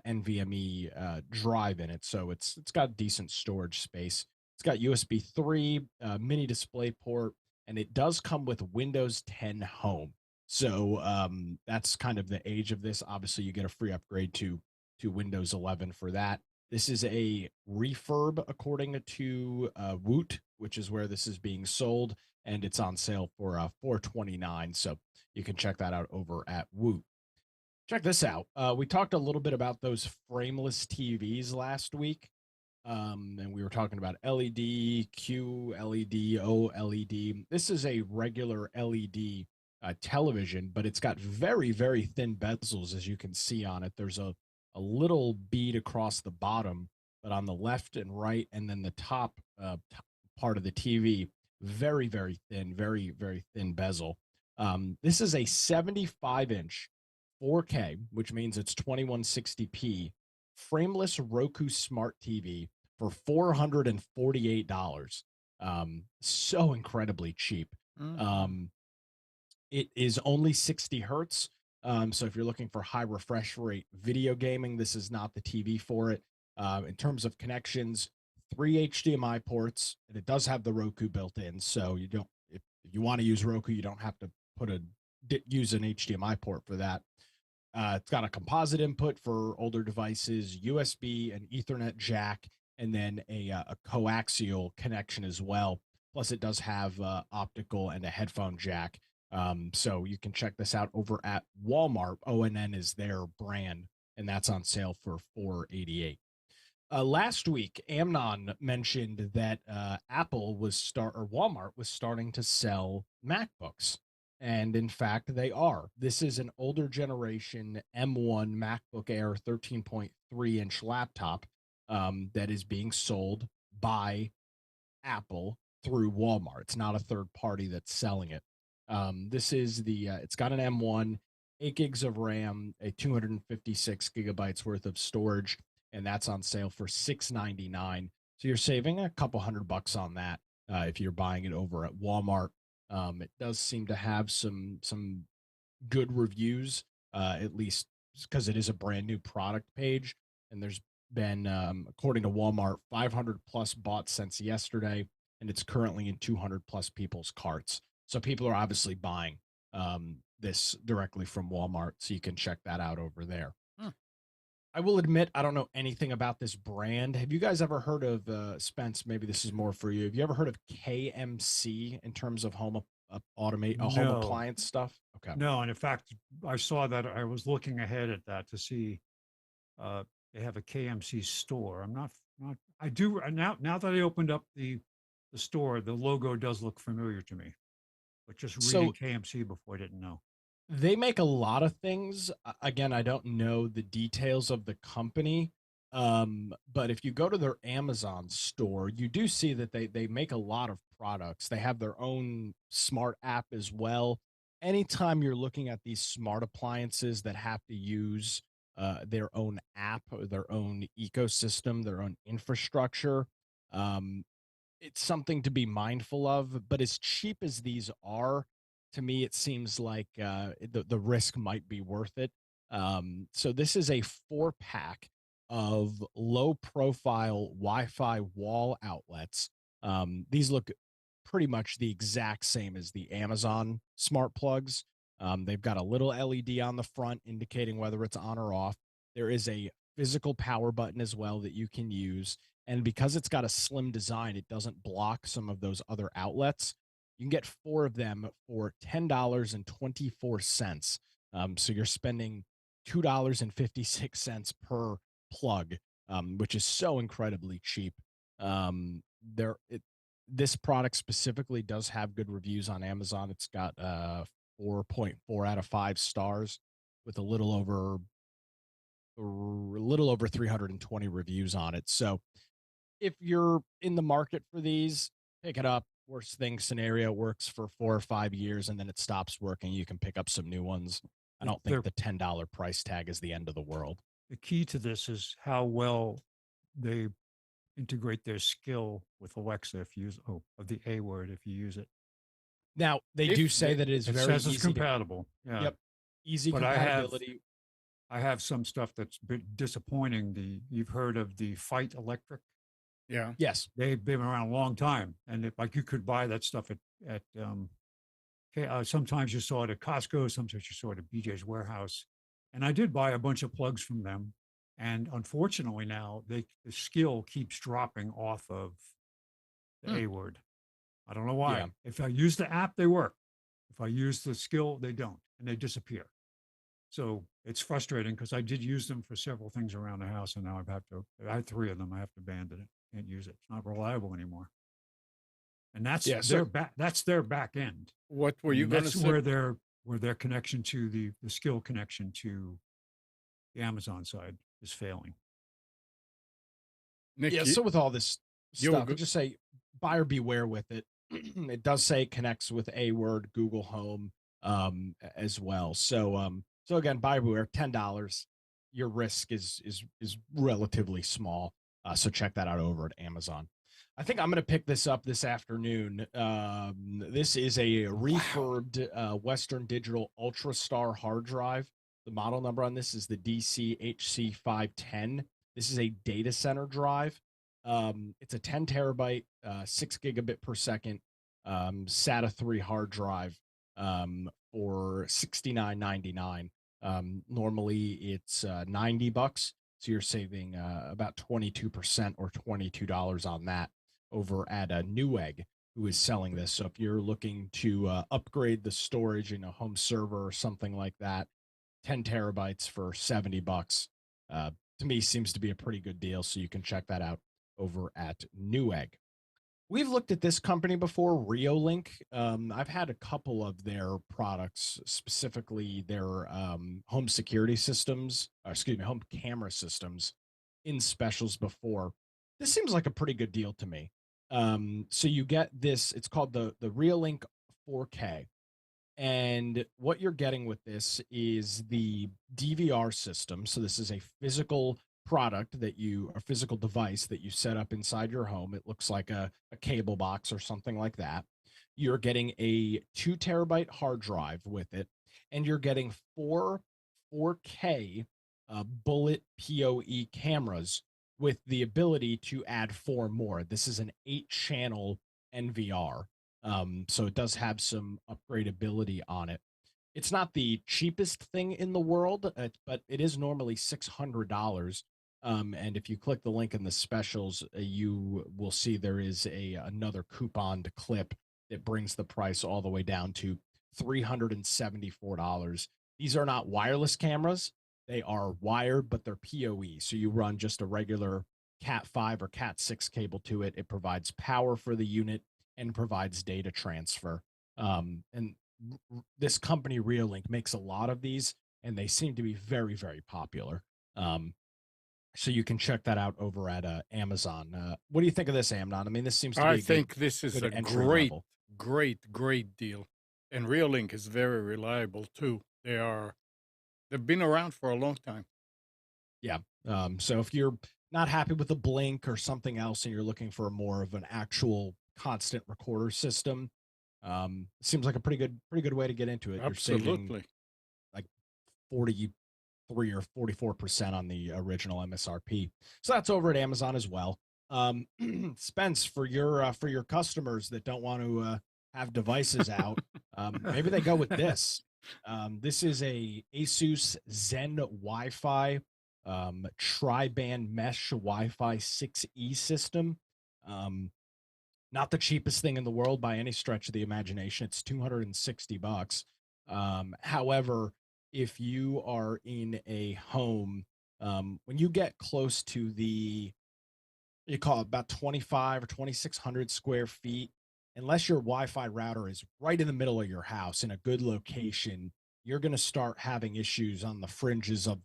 NVMe drive in it, so it's got decent storage space. It's got USB 3, mini display port, and it does come with Windows 10 Home. So that's kind of the age of this. Obviously, you get a free upgrade to Windows 11 for that. This is a refurb according to Woot, which is where this is being sold, and it's on sale for $429. So you can check that out over at Woot. Check this out. We talked a little bit about those frameless TVs last week. And we were talking about LED, Q, LED, OLED. This is a regular LED television, but it's got very, very thin bezels, as you can see on it. There's a little bead across the bottom, but on the left and right, and then the top part of the TV, very, very thin, very, very thin bezel. This is a 75-inch 4K, which means it's 2160p, frameless Roku smart TV for $448. So incredibly cheap. Mhm. It is only 60 hertz. So if you're looking for high refresh rate video gaming, this is not the TV for it. In terms of connections, 3 HDMI ports, and it does have the Roku built in. So you don't, If you want to use Roku, you don't have to use an HDMI port for that. It's got a composite input for older devices, USB, an Ethernet jack, and then a coaxial connection as well. Plus, it does have optical and a headphone jack. So you can check this out over at Walmart. ONN is their brand, and that's on sale for $488. Last week, Amnon mentioned that Walmart was starting to sell MacBooks. And in fact, they are. This is an older generation M1 MacBook Air 13.3-inch laptop that is being sold by Apple through Walmart. It's not a third party that's selling it. This is it's got an M1, 8 gigs of RAM, a 256 gigabytes worth of storage, and that's on sale for $699. So you're saving a couple $100 on that if you're buying it over at Walmart. It does seem to have some good reviews, at least because it is a brand new product page, and there's been, according to Walmart, 500 plus bought since yesterday, and it's currently in 200 plus people's carts. So people are obviously buying this directly from Walmart, so you can check that out over there. I will admit, I don't know anything about this brand. Have you guys ever heard of, Spence, maybe this is more for you. Have you ever heard of KMC in terms of home home appliance stuff? Okay. No, and in fact, I saw that. I was looking ahead at that to see they have a KMC store. I do now that I opened up the store, the logo does look familiar to me. But just reading KMC before, I didn't know. They make a lot of things. Again, I don't know the details of the company. But if you go to their Amazon store, you do see that they make a lot of products. They have their own smart app as well. Anytime you're looking at these smart appliances that have to use their own app or their own ecosystem, their own infrastructure, it's something to be mindful of. But as cheap as these are, to me, it seems like the risk might be worth it. So this is a 4-pack of low-profile Wi-Fi wall outlets. These look pretty much the exact same as the Amazon smart plugs. They've got a little LED on the front indicating whether it's on or off. There is a physical power button as well that you can use. And because it's got a slim design, it doesn't block some of those other outlets. You can get 4 of them for $10.24. So you're spending $2.56 per plug, which is so incredibly cheap. This product specifically does have good reviews on Amazon. It's got 4.4 out of 5 stars with a little over 320 reviews on it. So if you're in the market for these, pick it up. Worst thing scenario, works for 4 or 5 years and then it stops working. You can pick up some new ones. I don't think the $10 price tag is the end of the world. The key to this is how well they integrate their skill with Alexa if you use of the A word if you use it. Now they do say that it is very easy. It's compatible. Yeah. Yep. Easy compatibility. I have some stuff that's been disappointing. You've heard of the Fight Electric? Yeah. Yes. They've been around a long time, and you could buy that stuff at sometimes you saw it at Costco, sometimes you saw it at BJ's Warehouse, and I did buy a bunch of plugs from them. And unfortunately, now the skill keeps dropping off of the A word. I don't know why. Yeah. If I use the app, they work. If I use the skill, they don't, and they disappear. So it's frustrating because I did use them for several things around the house, and now I had 3 of them. I have to abandon it. Can't use it. It's not reliable anymore. And that's their back end. What were you going to say? That's where their connection to the skill connection to the Amazon side is failing. Nick, so with all this stuff, I just say buyer beware with it. It does say it connects with A word, Google Home, as well. So again, buyer beware. $10. Your risk is relatively small. So check that out over at Amazon. I think I'm going to pick this up this afternoon. This is a refurbed Western Digital UltraStar hard drive. The model number on this is the DCHC510. This is a data center drive. It's a 10 terabyte, 6 gigabit per second SATA 3 hard drive for $69.99. Normally it's $90, so you're saving about 22% or $22 on that over at Newegg, who is selling this. So if you're looking to upgrade the storage in a home server or something like that, 10 terabytes for $70 to me seems to be a pretty good deal. So you can check that out over at Newegg. We've looked at this company before, Reolink. I've had a couple of their products, specifically their home security systems, home camera systems in specials before. This seems like a pretty good deal to me. So you get this, it's called the Reolink 4K. And what you're getting with this is the DVR system. So this is a physical product a physical device that you set up inside your home. It looks like a cable box or something like that. You're getting a 2 terabyte hard drive with it, and you're getting 4K bullet PoE cameras with the ability to add 4 more. This is an 8-channel NVR. So it does have some upgradability on it. It's not the cheapest thing in the world, but it is normally $600. And if you click the link in the specials, you will see there is another coupon to clip that brings the price all the way down to $374. These are not wireless cameras. They are wired, but they're PoE. So you run just a regular Cat 5 or Cat 6 cable to it. It provides power for the unit and provides data transfer. And this company, Reolink, makes a lot of these, and they seem to be very, very popular. So you can check that out over at Amazon. What do you think of this, Amnon? I mean, this seems to be I think this is good a entry great, level. great deal. And Reolink is very reliable too. They've been around for a long time. Yeah. So if you're not happy with a Blink or something else and you're looking for more of an actual constant recorder system, seems like a pretty good way to get into it. You're saving Absolutely. like 43 or 44% on the original MSRP. So that's over at Amazon as well. Spence, for your customers that don't want to have devices out, maybe they go with this. This is a Asus Zen Wi-Fi tri-band mesh Wi-Fi 6E system. Not the cheapest thing in the world by any stretch of the imagination. It's $260. However, if you are in a home, when you get close to you call it about 25 or 2,600 square feet, unless your Wi-Fi router is right in the middle of your house in a good location, you're going to start having issues on the fringes of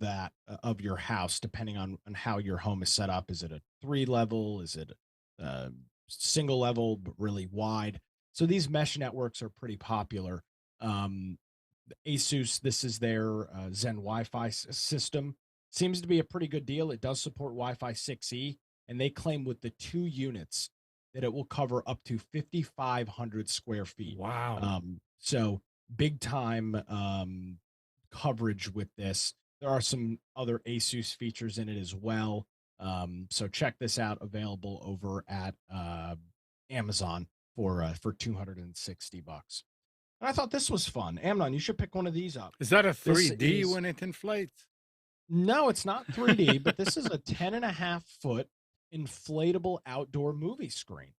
of your house, depending on how your home is set up. Is it a 3-level? Is it single level but really wide? So these mesh networks are pretty popular. Asus, this is their Zen Wi-Fi system. Seems to be a pretty good deal. It does support Wi-Fi 6E, and they claim with the 2 units that it will cover up to 5,500 square feet. Wow. So big time coverage with this. There are some other Asus features in it as well. So check this out, available over at Amazon for $260. And I thought this was fun. Amnon, you should pick one of these up. Is that a This 3D is- when it inflates? No, it's not 3D, but this is a 10.5-foot inflatable outdoor movie screen.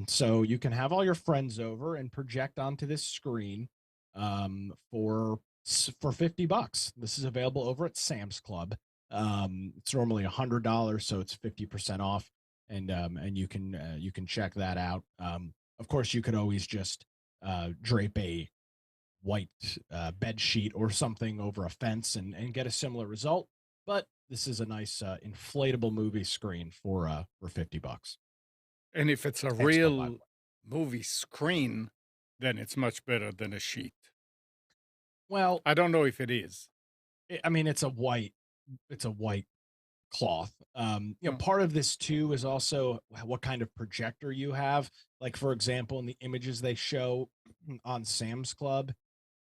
So you can have all your friends over and project onto this screen for $50. This is available over at Sam's Club. It's normally $100, so it's 50% off, and you can check that out. Of course, you could always just drape a white bed sheet or something over a fence and get a similar result. But this is a nice inflatable movie screen for $50. And if it's a Thanks, Bill, by the real way. movie screen, then it's much better than a sheet. Well, I don't know if it is. I mean, it's a white cloth. Part of this too is also what kind of projector you have. Like, for example, in the images they show on Sam's Club,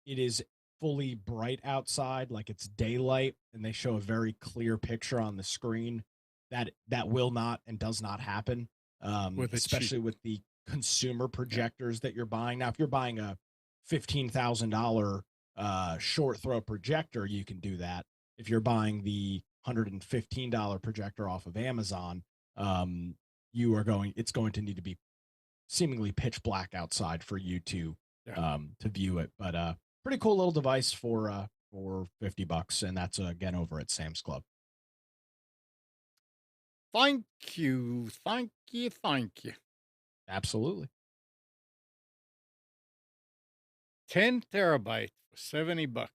it is fully bright outside, like it's daylight, and they show a very clear picture on the screen. That will not and does not happen, With a especially with the consumer projectors that you're buying. Now, if you're buying a $15,000 short throw projector, you can do that. If you're buying the $115 projector off of Amazon, it's going to need to be seemingly pitch black outside for you to view it. But pretty cool little device for $50, and that's again over at Sam's Club. Thank you. Thank you. Thank you. Absolutely. 10 terabyte for $70.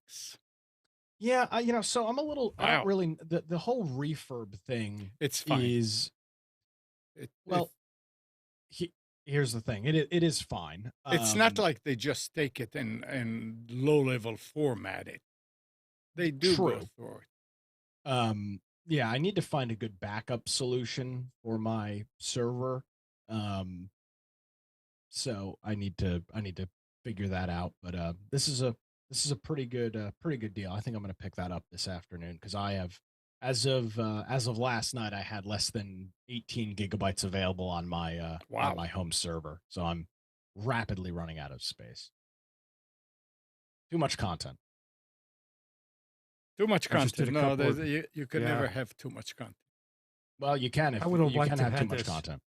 Yeah, so I'm a little. I Wow. don't really. The whole refurb thing It's fine. is well. Here's the thing. It is fine. It's not like they just take it and low level format it. They do go True. through it. Yeah, I need to find a good backup solution for my server. So I need to figure that out. But this is a pretty good deal. I think I'm going to pick that up this afternoon because I have, as of last night, I had less than 18 gigabytes available on my on my home server. So I'm rapidly running out of space. Too much content. Too much I just did content. a No, couple of- you could never have too much content. Well, you can if I would have you liked can to have have too much this. content.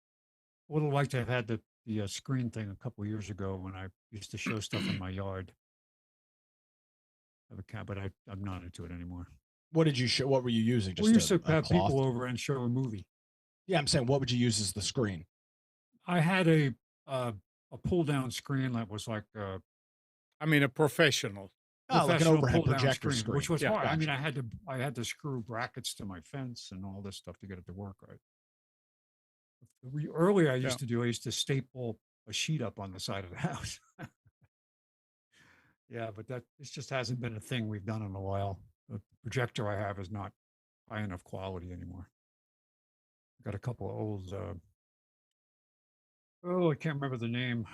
I would have liked to have had the screen thing a couple of years ago when I used to show stuff in my yard. I have a cat, but I'm not into it anymore. What did you show? What were you using? Just We used to a have cloth? people over and show a movie. Yeah, I'm saying, what would you use as the screen? I had a pull down screen that was like I mean, a professional. Like an overhead pull-down projector screen, which was Yeah, hard. I gotcha. mean, I had to screw brackets to my fence and all this stuff to get it to work right. Earlier, I used to staple a sheet up on the side of the house. Yeah, but this just hasn't been a thing we've done in a while. The projector I have is not high enough quality anymore. I got a couple of old, I can't remember the name.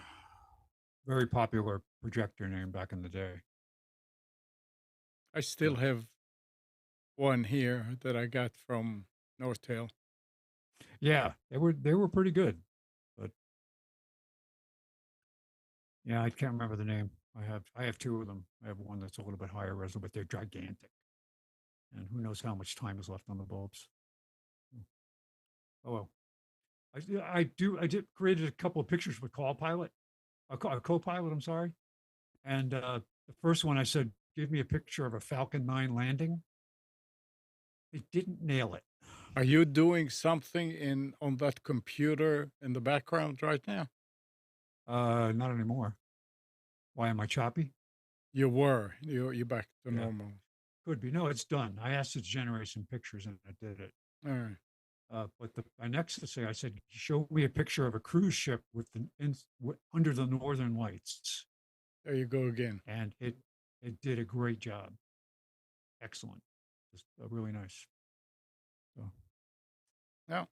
Very popular projector name back in the day. I still have one here that I got from Northtail. Yeah, they were pretty good, but yeah, I can't remember the name. I have two of them. I have one that's a little bit higher resolution, but they're gigantic, and who knows how much time is left on the bulbs. Oh well, I did created a couple of pictures with Copilot, a Copilot. I'm sorry, and the first one I said, give me a picture of a Falcon 9 landing. It didn't nail it. Are you doing something on that computer in the background right now? Not anymore. Why am I choppy? You were. You're back to Yeah. normal. Could be. No, it's done. I asked it to generate some pictures and it did it. All right. But I next to say, I said, show me a picture of a cruise ship under the northern lights. There you go again. And it did a great job. Excellent. Just really nice. So. Yeah.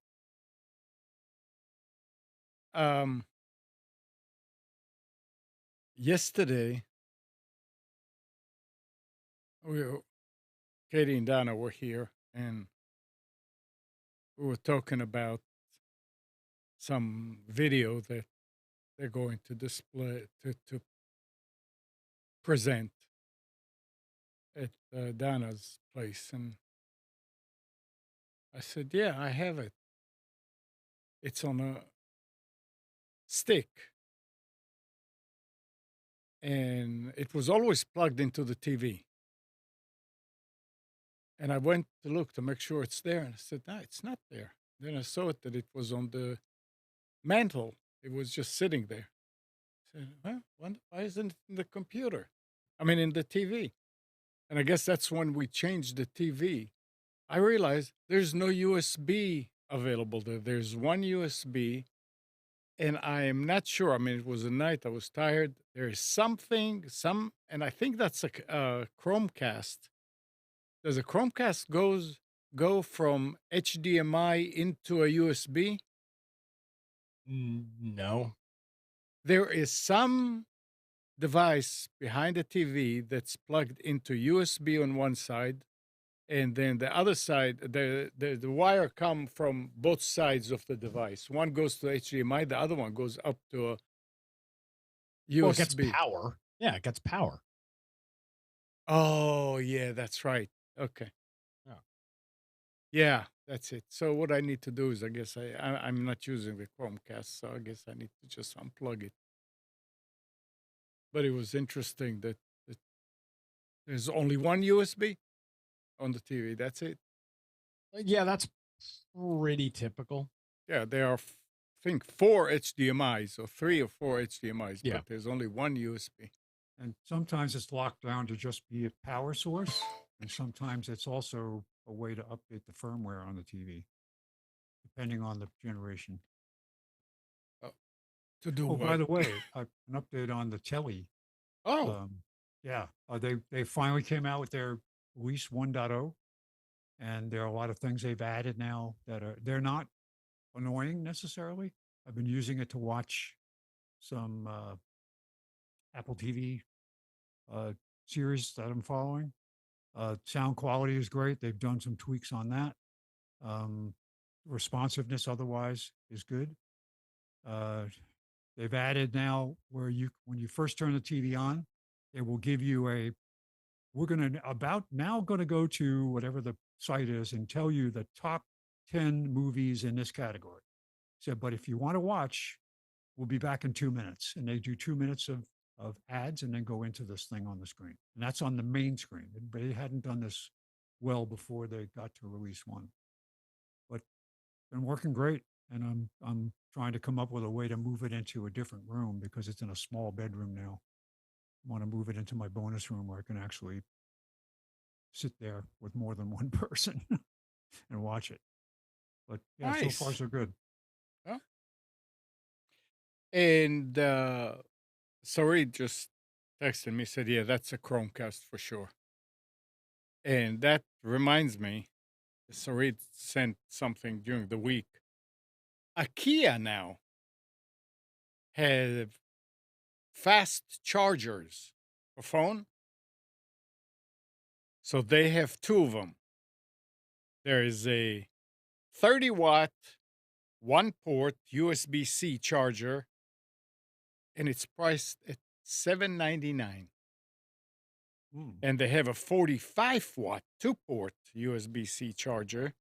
Yesterday, Katie and Donna were here, and we were talking about some video that they're going to display to present at Donna's place, and I said, "Yeah, I have it. It's on a stick." And it was always plugged into the TV. And I went to look to make sure it's there. And I said, no, it's not there. Then I saw that it was on the mantle. It was just sitting there. I said, well, why isn't it in the computer? I mean, in the TV. And I guess that's when we changed the TV. I realized there's no USB available there. There's one USB. And I am not sure. I mean, it was a night. I was tired. There is and I think that's a Chromecast. Does a Chromecast go from HDMI into a USB? No. There is some device behind the TV that's plugged into USB on one side and then the other side, the wire come from both sides of the device. One goes to HDMI, the other one goes up to a Well, it gets USB. power. Yeah, it gets power. Oh, yeah, that's right. Okay. Yeah. Yeah, that's it. So what I need to do is, I guess I'm not using the Chromecast, so I guess I need to just unplug it. But it was interesting that there's only one USB on the TV. That's it. Yeah, that's pretty typical. Yeah, there are, I think, 4 HDMIs or 3 or 4 HDMIs, Yeah. but there's only one USB. And sometimes it's locked down to just be a power source, and sometimes it's also a way to update the firmware on the TV, depending on the generation. To do Oh, by what? the way, an update on the telly. Oh, Yeah, they finally came out with their release 1.0, and there are a lot of things they've added now that they're not annoying necessarily. I've been using it to watch some Apple TV series that I'm following. Sound quality is great. They've done some tweaks on that. Responsiveness otherwise is good. They've added now where when you first turn the TV on, it will give you we're going to go to whatever the site is and tell you the top 10 movies in this category. So, but if you want to watch, we'll be back in 2 minutes. And they do 2 minutes of ads and then go into this thing on the screen. And that's on the main screen. But they hadn't done this well before they got to release one. But been working great. And I'm trying to come up with a way to move it into a different room because it's in a small bedroom now. I want to move it into my bonus room where I can actually sit there with more than one person and watch it. But yeah, so far nice. so good. Huh? And Sarid just texted me, said, yeah, that's a Chromecast for sure. And that reminds me, Sarid sent something during the week. IKEA now have fast chargers for phone. So they have two of them. There is a 30-watt, one-port USB-C charger, and it's priced at $7.99. And they have a 45-watt, two-port USB-C charger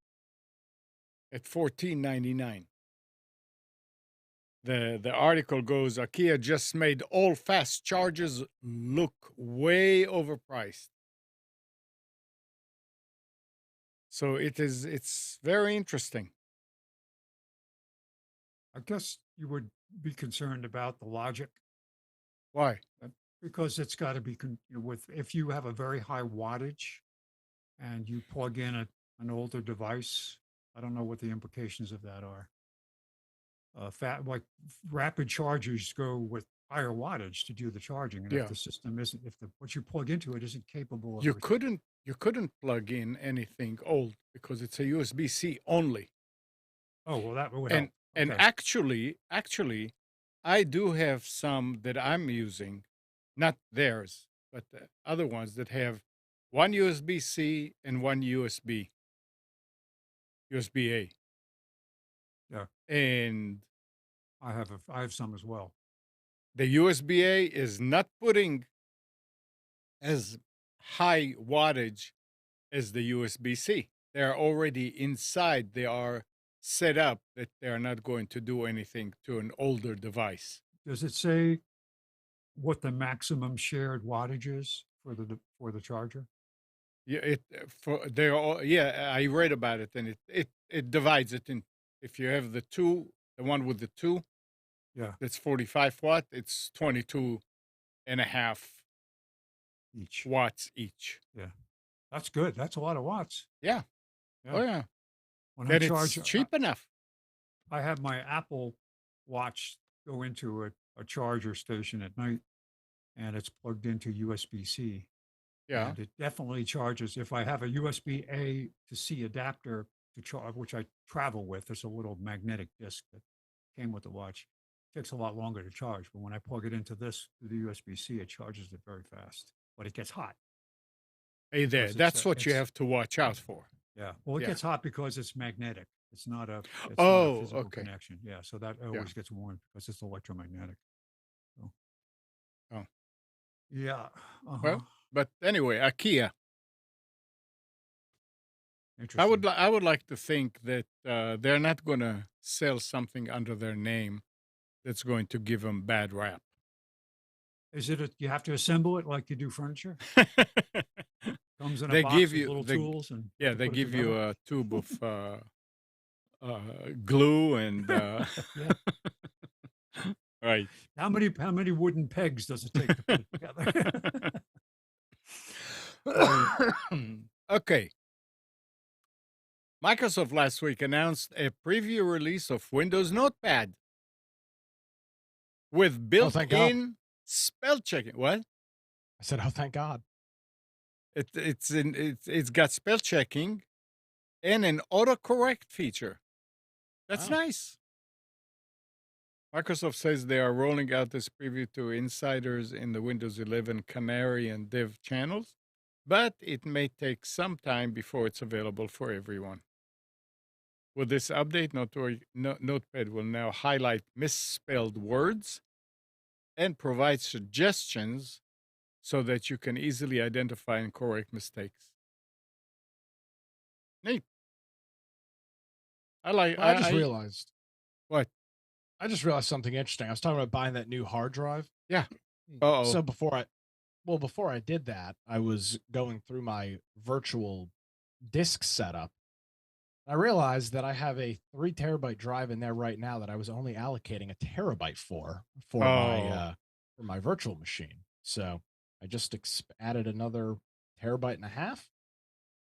at $14.99. The article goes, IKEA just made all fast chargers look way overpriced. So it's very interesting. I guess you would be concerned about the logic Why? because it's got to be if you have a very high wattage and you plug in an older device. I don't know what the implications of that are. Like rapid chargers go with higher wattage to do the charging, and Yeah. if the system isn't, if what you plug into it isn't capable of, You couldn't plug in anything old because it's a USB-C only. Oh well, that would And help. and Okay. actually, I do have some that I'm using, not theirs, but the other ones that have one USB-C and one USB-A. Yeah, And I have some as well. the USB-A is not putting as high wattage as the USB-C. They're already inside. They are set up that they're not going to do anything to an older device. Does it say what the maximum shared wattage is for the charger? Yeah, they're all, yeah, I read about it, and it divides it in. If you have the one with the two, Yeah, that's 45 watt, it's 22 and a half each. watts each. Yeah, that's good. That's a lot of watts. Yeah. Yeah. Oh yeah. When I And charge, it's cheap enough. I have my Apple Watch go into a charger station at night, and it's plugged into USB-C. Yeah. And it definitely charges. If I have a USB-A to C adapter to charge, which I travel with, there's a little magnetic disc that came with the watch. It takes a lot longer to charge, but when I plug it into the USB-C, it charges it very fast, but it gets hot. Hey there. because That's what you it's have to watch out for. yeah. Well, it Yeah. gets hot because it's magnetic. It's not a Oh, physical okay. connection. Yeah, so that Yeah. always gets warm because it's electromagnetic. So, Oh. yeah. Well, but anyway, IKEA. Interesting. I would like to think that they're not going to sell something under their name that's going to give them bad rap. Is it you have to assemble it like you do furniture? Comes in a They box give with you little tools and you yeah, have to they put it give you together? a tube of glue and Yeah. right. How many wooden pegs does it take to put it together? Okay. Microsoft last week announced a preview release of Windows Notepad with Oh, thank God. built-in spell checking. What? I said, oh, thank God. It's got spell checking and an autocorrect feature. That's Wow. nice. Microsoft says they are rolling out this preview to insiders in the Windows 11 Canary and Dev channels, but it may take some time before it's available for everyone. With this update, Notepad will now highlight misspelled words and provide suggestions so that you can easily identify and correct mistakes. Neat. Well, I just realized. What? I just realized something interesting. I was talking about buying that new hard drive. Yeah. Uh-oh. So before I did that, I was going through my virtual disk setup. I realized that I have a 3 terabyte drive in there right now that I was only allocating a terabyte for my virtual machine. So I just added another terabyte and a half.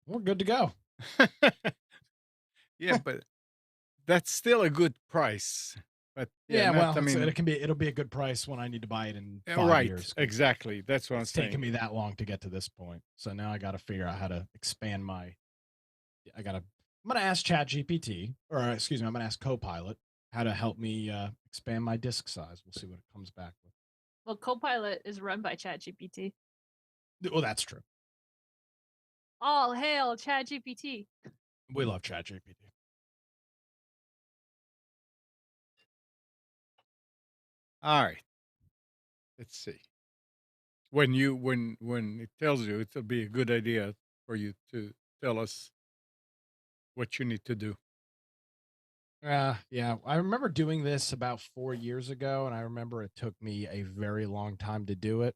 We're good to go. Yeah, but that's still a good price. But yeah, well, I mean, it'll be a good price when I need to buy it in 5 right, years. exactly. That's what I'm It's saying. taken me that long to get to this point. So now I got to figure out how to expand I'm going to ask ChatGPT, or excuse me, I'm going to ask Copilot how to help me expand my disk size. We'll see what it comes back with. Well, Copilot is run by ChatGPT. Well, that's true. All hail ChatGPT. We love ChatGPT. All right. Let's see. When it tells you, it'll be a good idea for you to tell us what you need to do. Yeah. I remember doing this about 4 years ago, and I remember it took me a very long time to do it.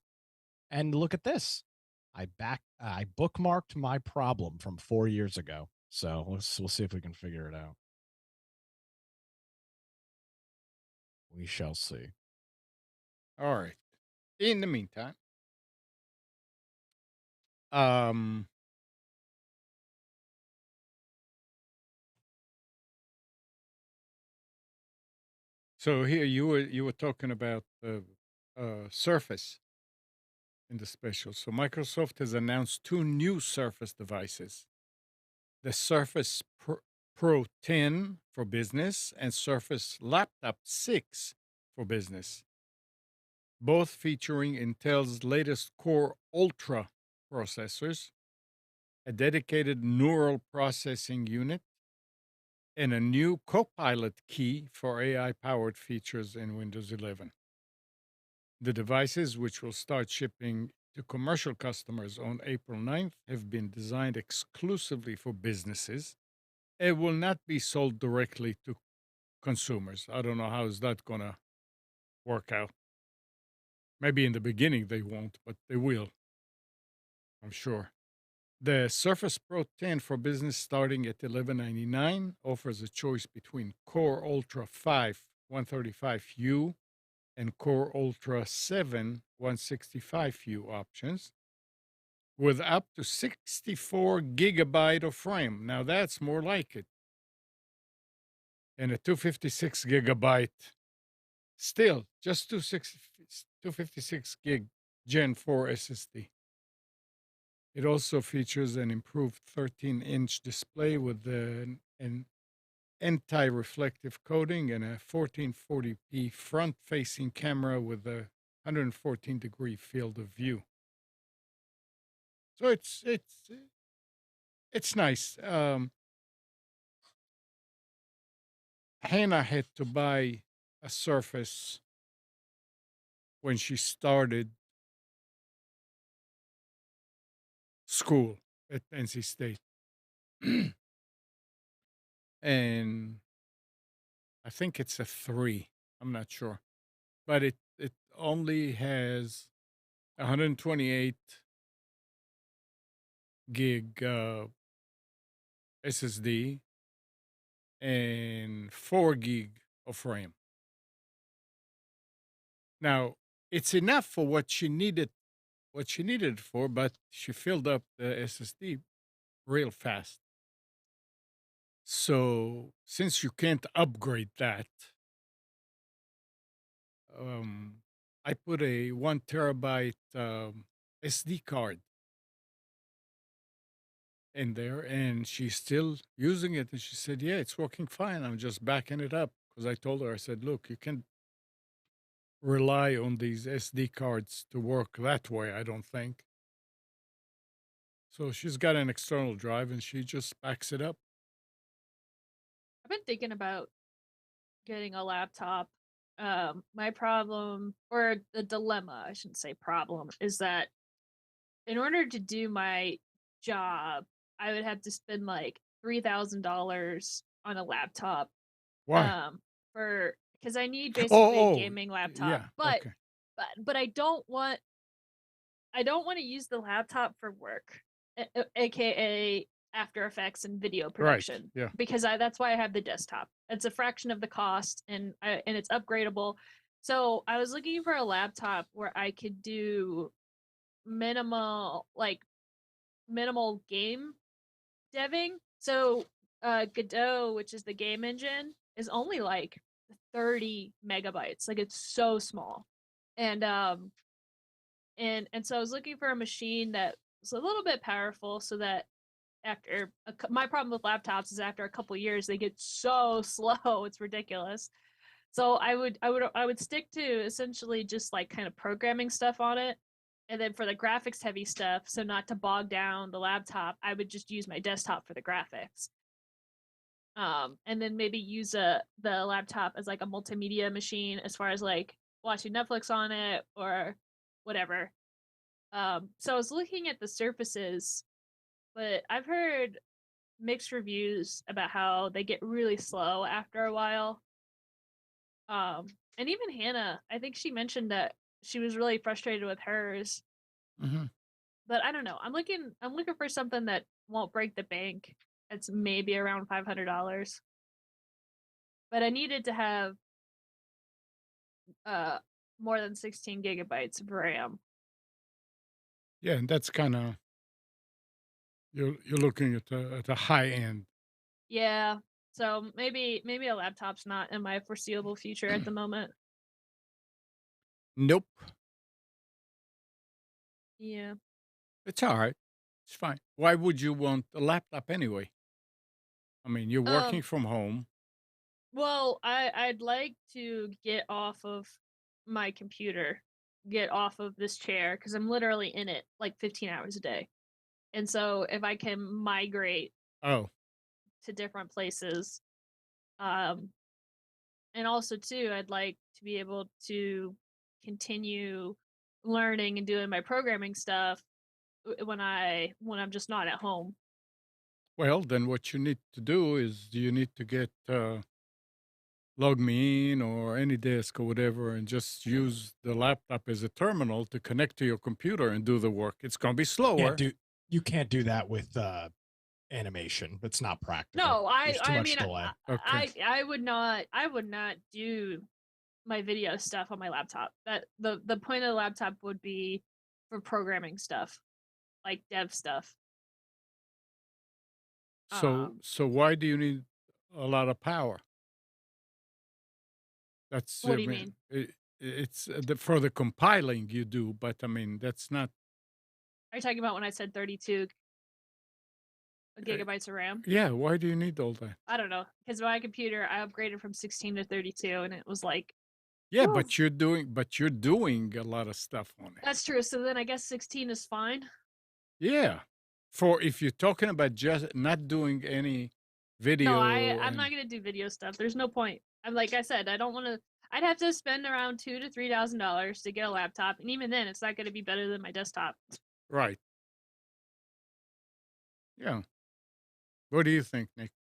And look at this. I bookmarked my problem from 4 years ago. So we'll see if we can figure it out. We shall see. All right. In the meantime, so here you were talking about the Surface in the special. So Microsoft has announced 2 new Surface devices: the Surface Pro 10 for business and Surface Laptop 6 for business, both featuring Intel's latest Core Ultra processors, a dedicated neural processing unit, and a new Copilot key for AI-powered features in Windows 11. The devices, which will start shipping to commercial customers on April 9th, have been designed exclusively for businesses. It will not be sold directly to consumers. I don't know how is that going to work out. Maybe in the beginning they won't, but they will, I'm sure. The Surface Pro 10 for business, starting at $1199, offers a choice between Core Ultra 5 135U and Core Ultra 7 165U options, with up to 64 gigabyte of RAM. Now that's more like it. And a 256 gigabyte, still just 256 gig Gen 4 SSD. It also features an improved 13-inch display with an anti-reflective coating and a 1440p front-facing camera with a 114-degree field of view. So it's nice. Hannah had to buy a Surface when she started school at NC State. And I think it's a 3. I'm not sure. But it only has 128 gig SSD and 4 gig of RAM. Now, it's enough for what she needed it for, but she filled up the SSD real fast. So, since you can't upgrade that, I put a 1 terabyte SD card in there, and she's still using it. And she said, "Yeah, it's working fine. I'm just backing it up." Because I told her, I said, "Look, you can't rely on these SD cards to work that way, I don't think." So she's got an external drive, and she just backs it up. I've been thinking about getting a laptop. My problem, or the dilemma, I shouldn't say problem, is that in order to do my job, I would have to spend like $3,000 on a laptop. Why? For because I need Oh, basically a oh, gaming laptop, yeah, but okay. but I don't want to use the laptop for work, aka After Effects and video Right, production, yeah. because that's why I have the desktop. It's a fraction of the cost, and it's upgradable. So I was looking for a laptop where I could do minimal minimal game deving. So Godot, which is the game engine, is only like 30 megabytes. Like it's so small. And so I was looking for a machine that was a little bit powerful, so that after my problem with laptops is after a couple years they get so slow, it's ridiculous. So I would stick to essentially just like kind of programming stuff on it. And then for the graphics heavy stuff, so not to bog down the laptop, I would just use my desktop for the graphics. And then maybe use the laptop as like a multimedia machine as far as like watching Netflix on it or whatever. So I was looking at the Surfaces, but I've heard mixed reviews about how they get really slow after a while. And even Hannah, I think she mentioned that she was really frustrated with hers. Mm-hmm. But I don't know. I'm looking for something that won't break the bank. It's maybe around $500. But I needed to have uh more than 16 gigabytes of RAM. Yeah, and that's kind of you're looking at a high end. Yeah. So maybe a laptop's not in my foreseeable future at the moment. Nope, Yeah. it's all right. It's fine. Why would you want a laptop anyway? I mean, you're working Um from home. well, I'd like to get off of my computer, get off of this chair cuz I'm literally in it like 15 hours a day. And so if I can migrate Oh, to different places, um and also too I'd like to be able to continue learning and doing my programming stuff when I'm just not at home. well, then what you need to do is you need to get Log Me In or any disk or whatever, and just use the laptop as a terminal to connect to your computer and do the work. It's going to be Can't slower. do you can't do that with animation. It's not practical. No, There's too much delay. Okay. I would not do my video stuff on my laptop. That the point of the laptop would be for programming stuff, like dev stuff. So why do you need a lot of power? That's What I do you mean, mean? it's for the compiling you do, but I mean that's not. Are you talking about when I said 32 Uh, gigabytes of RAM? yeah, why do you need all that? I don't know, because my computer I upgraded from 16 to 32, and it was like, Yeah, whew. but you're doing a lot of stuff on it. That's true. So then I guess 16 is fine. Yeah. For if you're talking about just not doing any No, video I'm not gonna do video stuff. There's no point. I'm like I said, I don't want to. I'd have to spend around $2,000 to $3,000 to get a laptop, and even then, it's not going to be better than my desktop. right. Yeah. What do you think, Nick?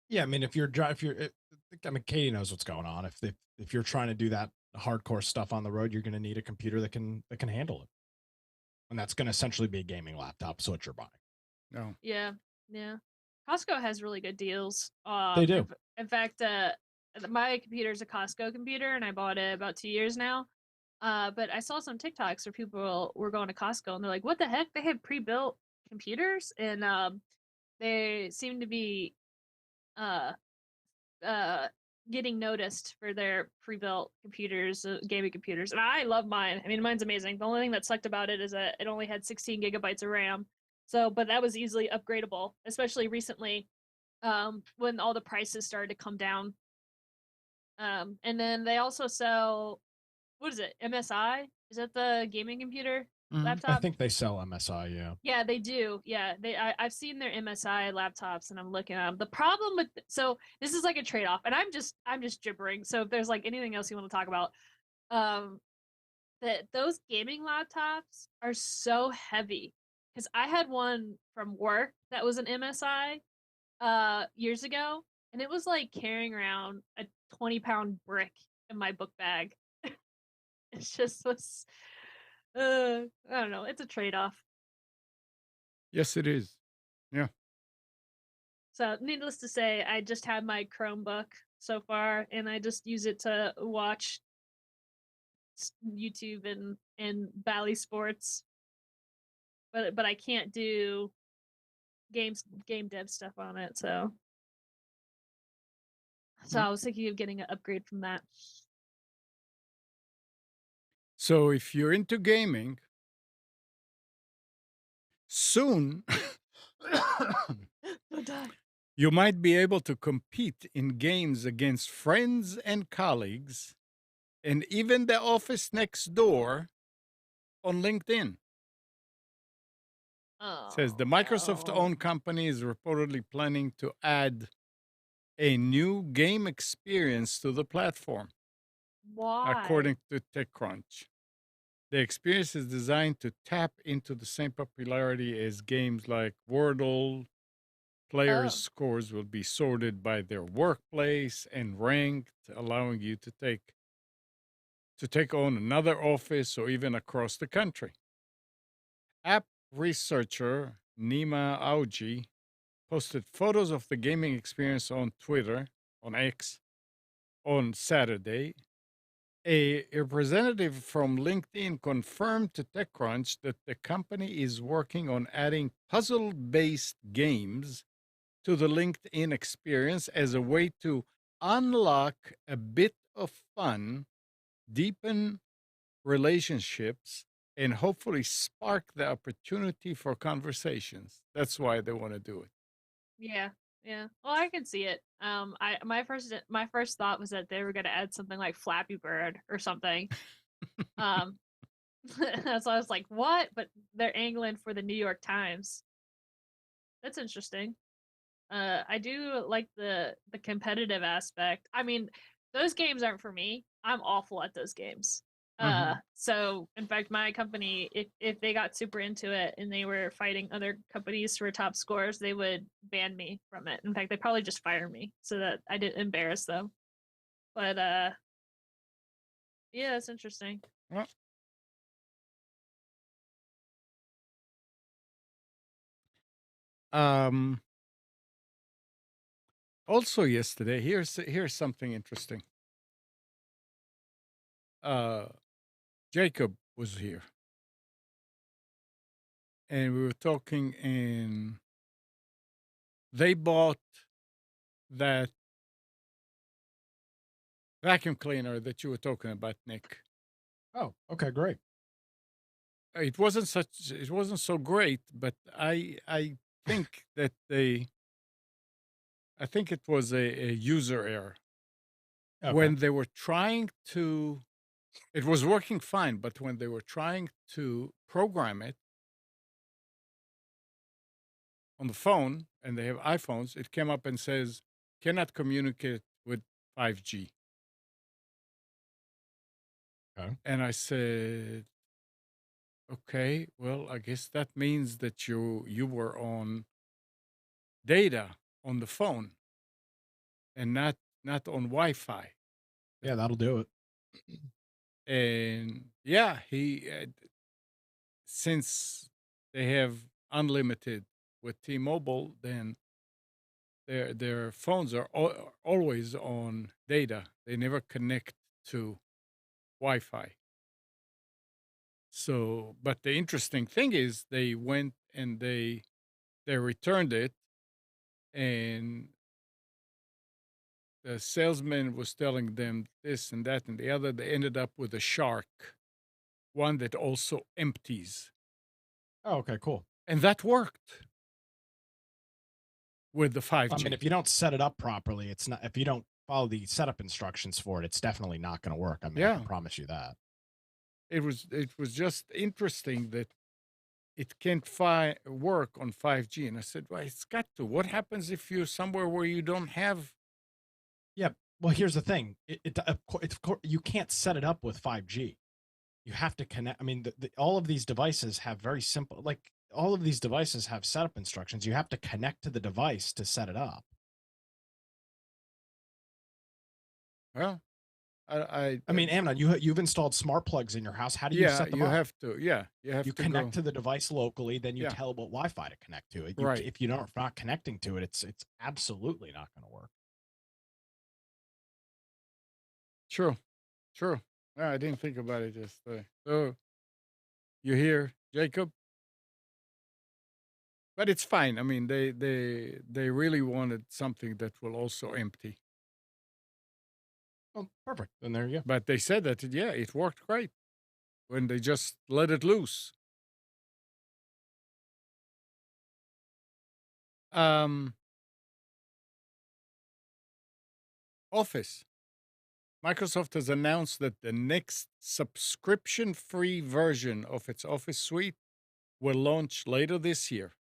Yeah, I mean, I mean, Katie knows what's going on. If you're trying to do that hardcore stuff on the road, you're going to need a computer that can handle it, and that's going to essentially be a gaming laptop. So what you're buying. No. Yeah, yeah. Costco has really good deals. They do. In fact, my computer's a Costco computer, and I bought it about 2 years now. But I saw some TikToks where people were going to Costco, and they're like, "What the heck? They have pre-built computers," and they seem to be uh getting noticed for their pre-built computers, gaming computers, and I love mine. I mean, mine's amazing. The only thing that sucked about it is that it only had 16 gigabytes of RAM. So, but that was easily upgradable, especially recently, when all the prices started to come down. And then they also sell, what is it? MSI? Is that the gaming computer Mhm. I laptop? think they sell MSI. Yeah. Yeah, they do. Yeah, I've seen their MSI laptops, and I'm looking at them. The problem with so this is like a trade off, and I'm just gibbering. So if there's like anything else you want to talk about, um, that those gaming laptops are so heavy because I had one from work that was an MSI years ago, and it was like carrying around a 20-pound brick in my book bag. It's just was I don't know. It's a trade off. Yes, it is. Yeah. So, needless to say, I just have my Chromebook so far, and I just use it to watch YouTube and Bally Sports. But I can't do game dev stuff on it. So Mm. I was thinking of getting an upgrade from that. So if you're into gaming, soon Don't die. you might be able to compete in games against friends and colleagues and even the office next door on LinkedIn. Oh, Says the Microsoft no. owned company is reportedly planning to add a new game experience to the platform, Why? according to TechCrunch. The experience is designed to tap into the same popularity as games like Wordle. Players' Oh. scores will be sorted by their workplace and ranked, allowing you to take on another office or even across the country. App researcher Nima Auji posted photos of the gaming experience on Twitter, on X, on Saturday. A representative from LinkedIn confirmed to TechCrunch that the company is working on adding puzzle based games to the LinkedIn experience as a way to unlock a bit of fun, deepen relationships, and hopefully spark the opportunity for conversations. That's why they want to do it. Yeah, yeah. Well, I can see it. My first thought was that they were gonna add something like Flappy Bird or something. Um, so I was like, what? But they're angling for the New York Times. That's interesting. I do like the competitive aspect. I mean, those games aren't for me. I'm awful at those games. So in fact, my company, if they got super into it and they were fighting other companies for top scores, they would ban me from it. In fact, they probably just fire me so that I didn't embarrass them. But yeah, that's interesting. Well, um, also yesterday, here's something interesting. Jacob was here, and we were talking, and they bought that vacuum cleaner that you were talking about, Nick. Oh, okay, great. It wasn't so great, but I think that I think it was a user error Okay. when they were trying to It was working fine, but when they were trying to program it on the phone, and they have iPhones, it came up and says, cannot communicate with 5G. Okay. And I said, okay, well, I guess that means that you were on data on the phone and not on Wi-Fi. Yeah, that'll do it. And yeah, he since they have unlimited with T-Mobile, then their phones are always on data. They never connect to Wi-Fi. So, but the interesting thing is they went and they returned it, and the salesman was telling them this and that and the other. They ended up with a shark, one that also empties, Oh, okay, cool. and that worked with the I 5G. mean, if you don't set it up properly, it's not. If you don't follow the setup instructions for it, it's definitely not going to work. I mean, I Yeah. can promise you that. It was just interesting that it can't work on 5G. And I said, well, it's got to. What happens if you're somewhere where you don't have? Yeah. Well, here's the thing. You can't set it up with 5G. You have to connect. I mean, all of these devices have very simple, like all of these devices have setup instructions. You have to connect to the device to set it up. Well, I mean, Amnon, you've installed smart plugs in your house. How do you yeah, set them you up? have to. Yeah, you have You to connect go. to the device locally, then you Yeah. tell what Wi-Fi to connect to it. Right. If you're not connecting to it, it's absolutely not going to work. True. Yeah, I didn't think about it yesterday. So you hear, Jacob? But it's fine. I mean, they really wanted something that will also empty. Oh, perfect. Then there you go. But they said that it worked great when they just let it loose. Office. Microsoft has announced that the next subscription-free version of its Office suite will launch later this year.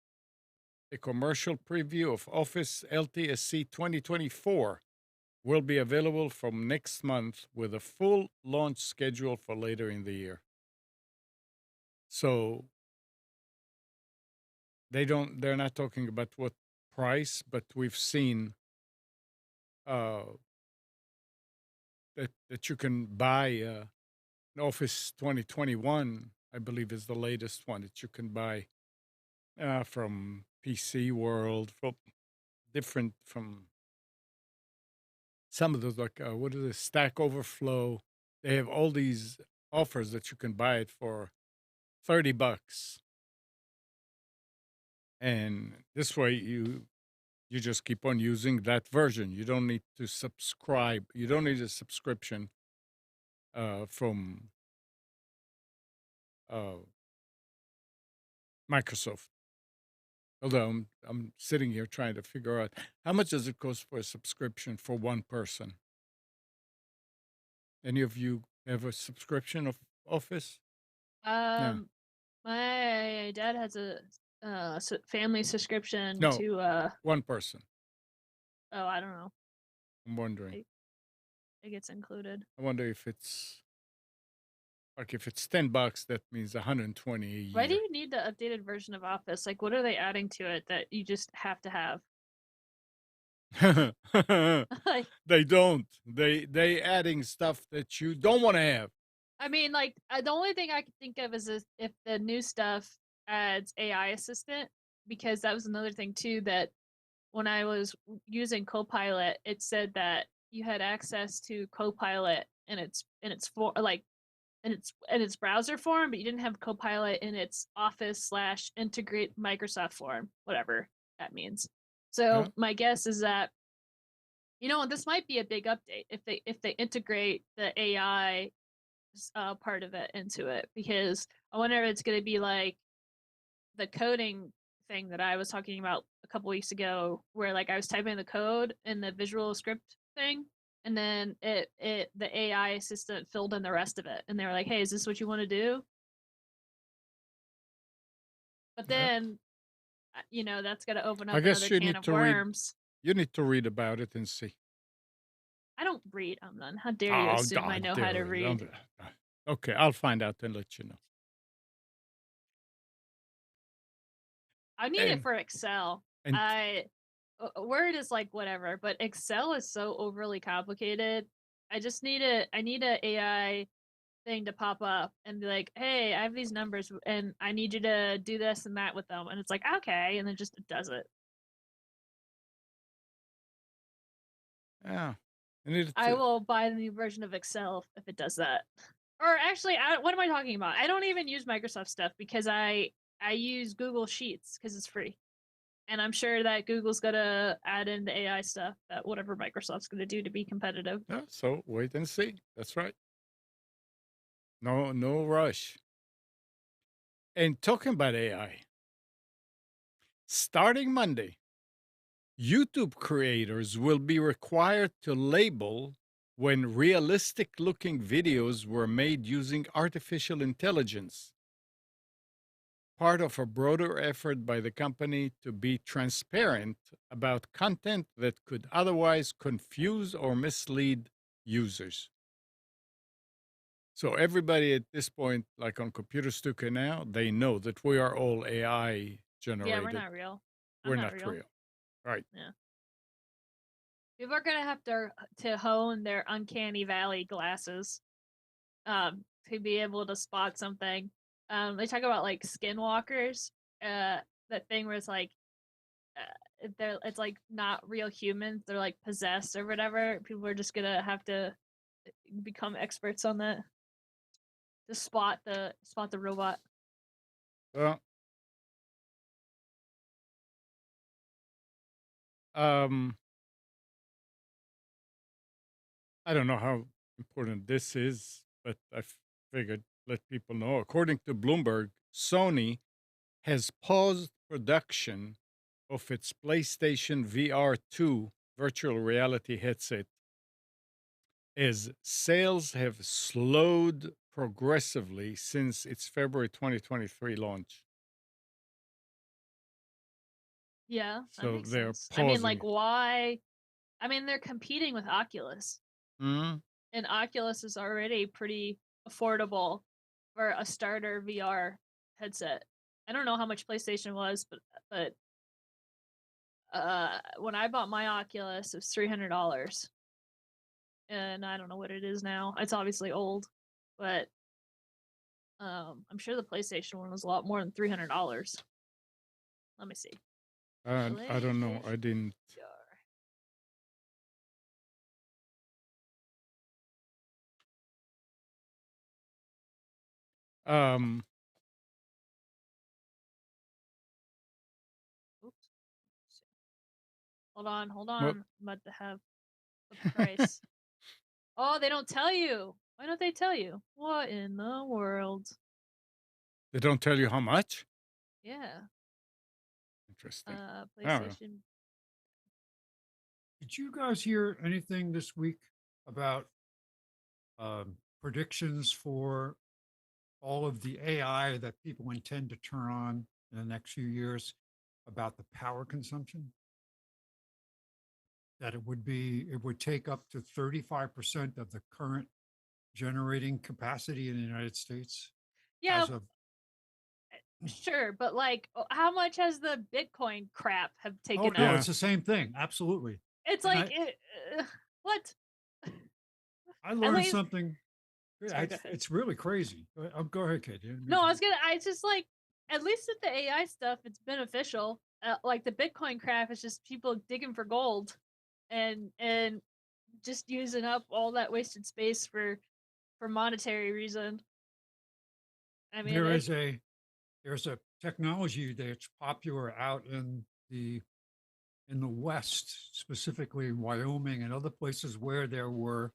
A commercial preview of Office LTSC 2024 will be available from next month with a full launch schedule for later in the year. So they're not talking about what price, but we've seen that you can buy an Office 2021, I believe is the latest one that you can buy from PC World, from some of those, like what is it, Stack Overflow. They have all these offers that you can buy it for $30, and this way you just keep on using that version. You don't need to subscribe. You don't need a subscription from Microsoft. Although I'm sitting here trying to figure out how much does it cost for a subscription for one person. Any of you have a subscription of Office? My dad has a family subscription No. to One person. oh, I don't know. I'm wondering. It gets included. I wonder if it's like if it's $10, that means 120 a year. Why do you need the updated version of Office? Like, what are they adding to it that you just have to have? Like, They don't. They adding stuff that you don't want to have. I mean, like, the only thing I can think of is if the new stuff adds AI assistant, because that was another thing too, that when I was using Copilot, it said that you had access to Copilot in its browser form, but you didn't have Copilot in its Office/integrate Microsoft form, whatever that means. So my guess is that, this might be a big update if they integrate the AI part of it into it, because I wonder if it's going to be like the coding thing that I was talking about a couple weeks ago, where like I was typing the code in the visual script thing, and then the AI assistant filled in the rest of it, and they were like, "Hey, is this what you want to do?" But then, that's going to open I up guess another you can need of to read. worms. You need to read about it and see. I don't read, Amnon. How dare you Oh, assume I God, know how to read? Okay, I'll find out and let you know. I need it for Excel. And Word is like whatever, but Excel is so overly complicated. I just need I need a AI thing to pop up and be like, "Hey, I have these numbers and I need you to do this and that with them." And it's like, "Okay," and then just does it. yeah, I need I to. will buy the new version of Excel if it does that. Or actually, what am I talking about? I don't even use Microsoft stuff because I use Google Sheets because it's free. And I'm sure that Google's gonna add in the AI stuff that whatever Microsoft's gonna do to be competitive. Yeah, so wait and see. That's right. No rush. And talking about AI, starting Monday, YouTube creators will be required to label when realistic looking videos were made using artificial intelligence, part of a broader effort by the company to be transparent about content that could otherwise confuse or mislead users. So everybody at this point, like on Computers 2K now, they know that we are all AI generated. Yeah, we're not real. We're not real. Right. Yeah. People are gonna have to hone their uncanny valley glasses to be able to spot something. They talk about like skinwalkers, that thing where it's like it's like not real humans, they're like possessed or whatever. People are just gonna have to become experts on that to spot the robot. Well, I don't know how important this is, but I figured let people know. According to Bloomberg, Sony has paused production of its PlayStation VR 2 virtual reality headset as sales have slowed progressively since its February 2023 launch. Yeah, that So makes they're sense. I mean, pausing like, it. why? I mean, they're competing with Oculus, Mhm. and Oculus is already pretty affordable for a starter VR headset. I don't know how much PlayStation was, but when I bought my Oculus, it was $300, and I don't know what it is now. It's obviously old, but I'm sure the PlayStation one was a lot more than $300. Let me see. I don't know. I didn't. Um, Oops. Hold on. What? I'm about to have the price. Oh, they don't tell you. Why don't they tell you? What in the world? They don't tell you how much? Yeah. Interesting. PlayStation. Did you guys hear anything this week about predictions for all of the AI that people intend to turn on in the next few years about the power consumption? That it would take up to 35% of the current generating capacity in the United States Yeah, as of sure, but like, how much has the Bitcoin crap have oh taken no, up? it's the same thing. Absolutely. It's And like, what? I At learned least, something. sorry, go ahead. It's really crazy. Go ahead, Kate. No, I just like, at least with the AI stuff, it's beneficial. Like the Bitcoin crap is just people digging for gold, and just using up all that wasted space for monetary reason. I mean, there's a technology that's popular out in the West, specifically in Wyoming and other places where there were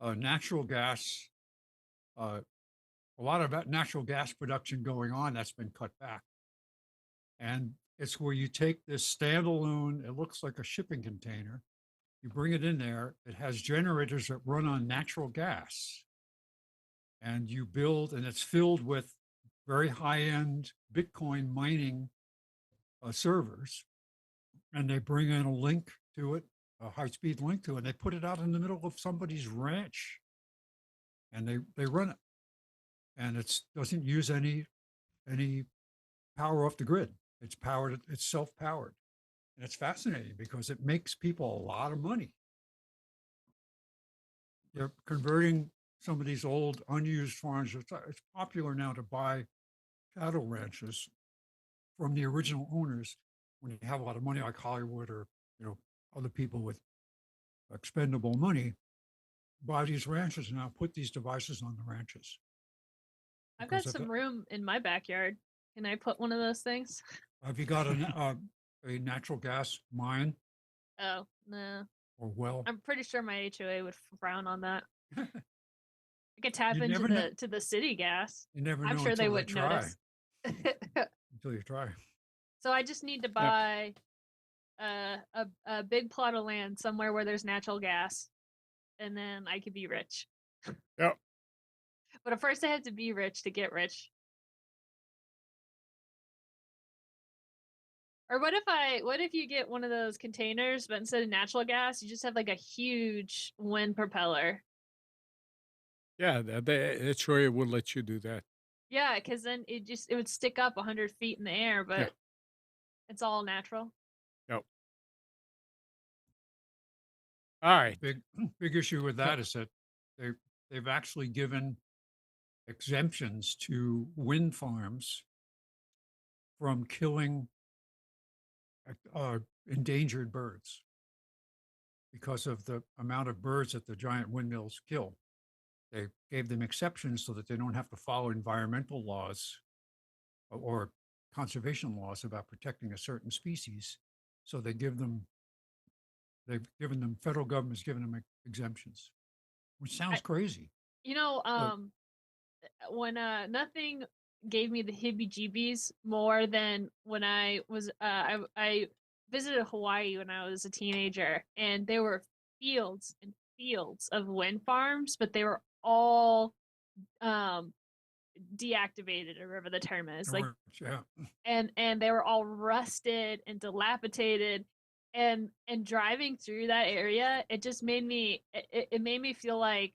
natural gas, a lot of that natural gas production going on that's been cut back. And it's where you take this standalone, it looks like a shipping container, You bring it in there. It has generators that run on natural gas, and you build, and it's filled with very high-end Bitcoin mining servers, and they bring in a link to it, a high-speed link to it, and they put it out in the middle of somebody's ranch, and they run it, and it doesn't use any power off the grid. It's powered, it's self-powered, and it's fascinating because it makes people a lot of money. They're converting some of these old unused farms. It's popular now to buy cattle ranches from the original owners when you have a lot of money, like Hollywood or other people with expendable money, buy these ranches and now put these devices on the ranches. I've got some room in my backyard. Can I put one of those things? Have you got a natural gas mine? Oh, no. Or well? I'm pretty sure my HOA would frown on that. I could tap You into never to the city gas. You never know I'm sure they until wouldn't try. notice. Until you try. So I just need to buy a big plot of land somewhere where there's natural gas, and then I could be rich. Yep. But at first I have to be rich to get rich. Or what if you get one of those containers, but instead of natural gas, you just have like a huge wind propeller? Yeah, that sure would let you do that. Yeah, because then it would stick up 100 feet in the air, but it's all natural. Yep. All right. Big issue with that is that they've actually given exemptions to wind farms from killing endangered birds because of the amount of birds that the giant windmills kill. They gave them exceptions so that they don't have to follow environmental laws or conservation laws about protecting a certain species. So they've given them, federal government's given them exemptions, which sounds crazy. When nothing gave me the heebie-jeebies more than when I was I visited Hawaii when I was a teenager, and there were fields and fields of wind farms, but they were all deactivated, or whatever the term is, like, and they were all rusted and dilapidated, and driving through that area, it just made me it made me feel like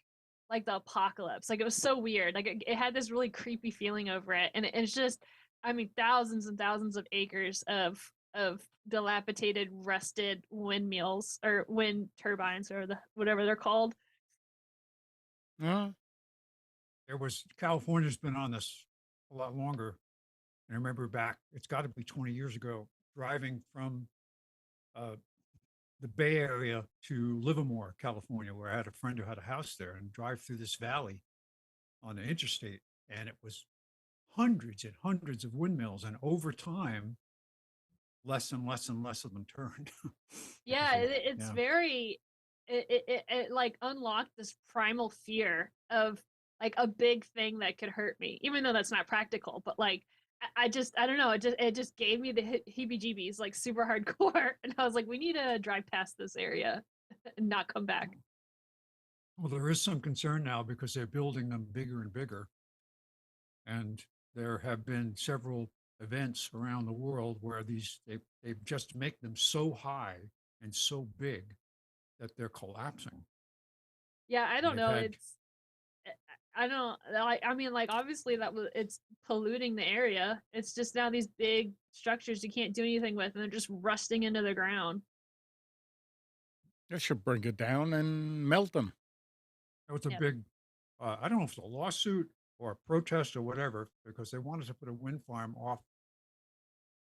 the apocalypse. Like, it was so weird. Like, it had this really creepy feeling over it, and it's just, I mean, thousands and thousands of acres of dilapidated, rusted windmills or wind turbines, or whatever they're called. California's been on this a lot longer. And I remember back, it's got to be 20 years ago, driving from the Bay Area to Livermore, California, where I had a friend who had a house there, and drive through this valley on the interstate. And it was hundreds and hundreds of windmills. And over time, less and less and less of them turned. Yeah, it's very, it like unlocked this primal fear of like a big thing that could hurt me, even though that's not practical. But like, I don't know, it just gave me the heebie-jeebies, like super hardcore. And I was like, we need to drive past this area and not come back. Well, there is some concern now because they're building them bigger and bigger. And there have been several events around the world where they just make them so high and so big that they're collapsing. Yeah, I don't know. I don't like, I mean, like, obviously it's polluting the area. It's just now these big structures you can't do anything with, and they're just rusting into the ground. They should bring it down and melt them. That was a big, I don't know if it's a lawsuit or a protest or whatever, because they wanted to put a wind farm off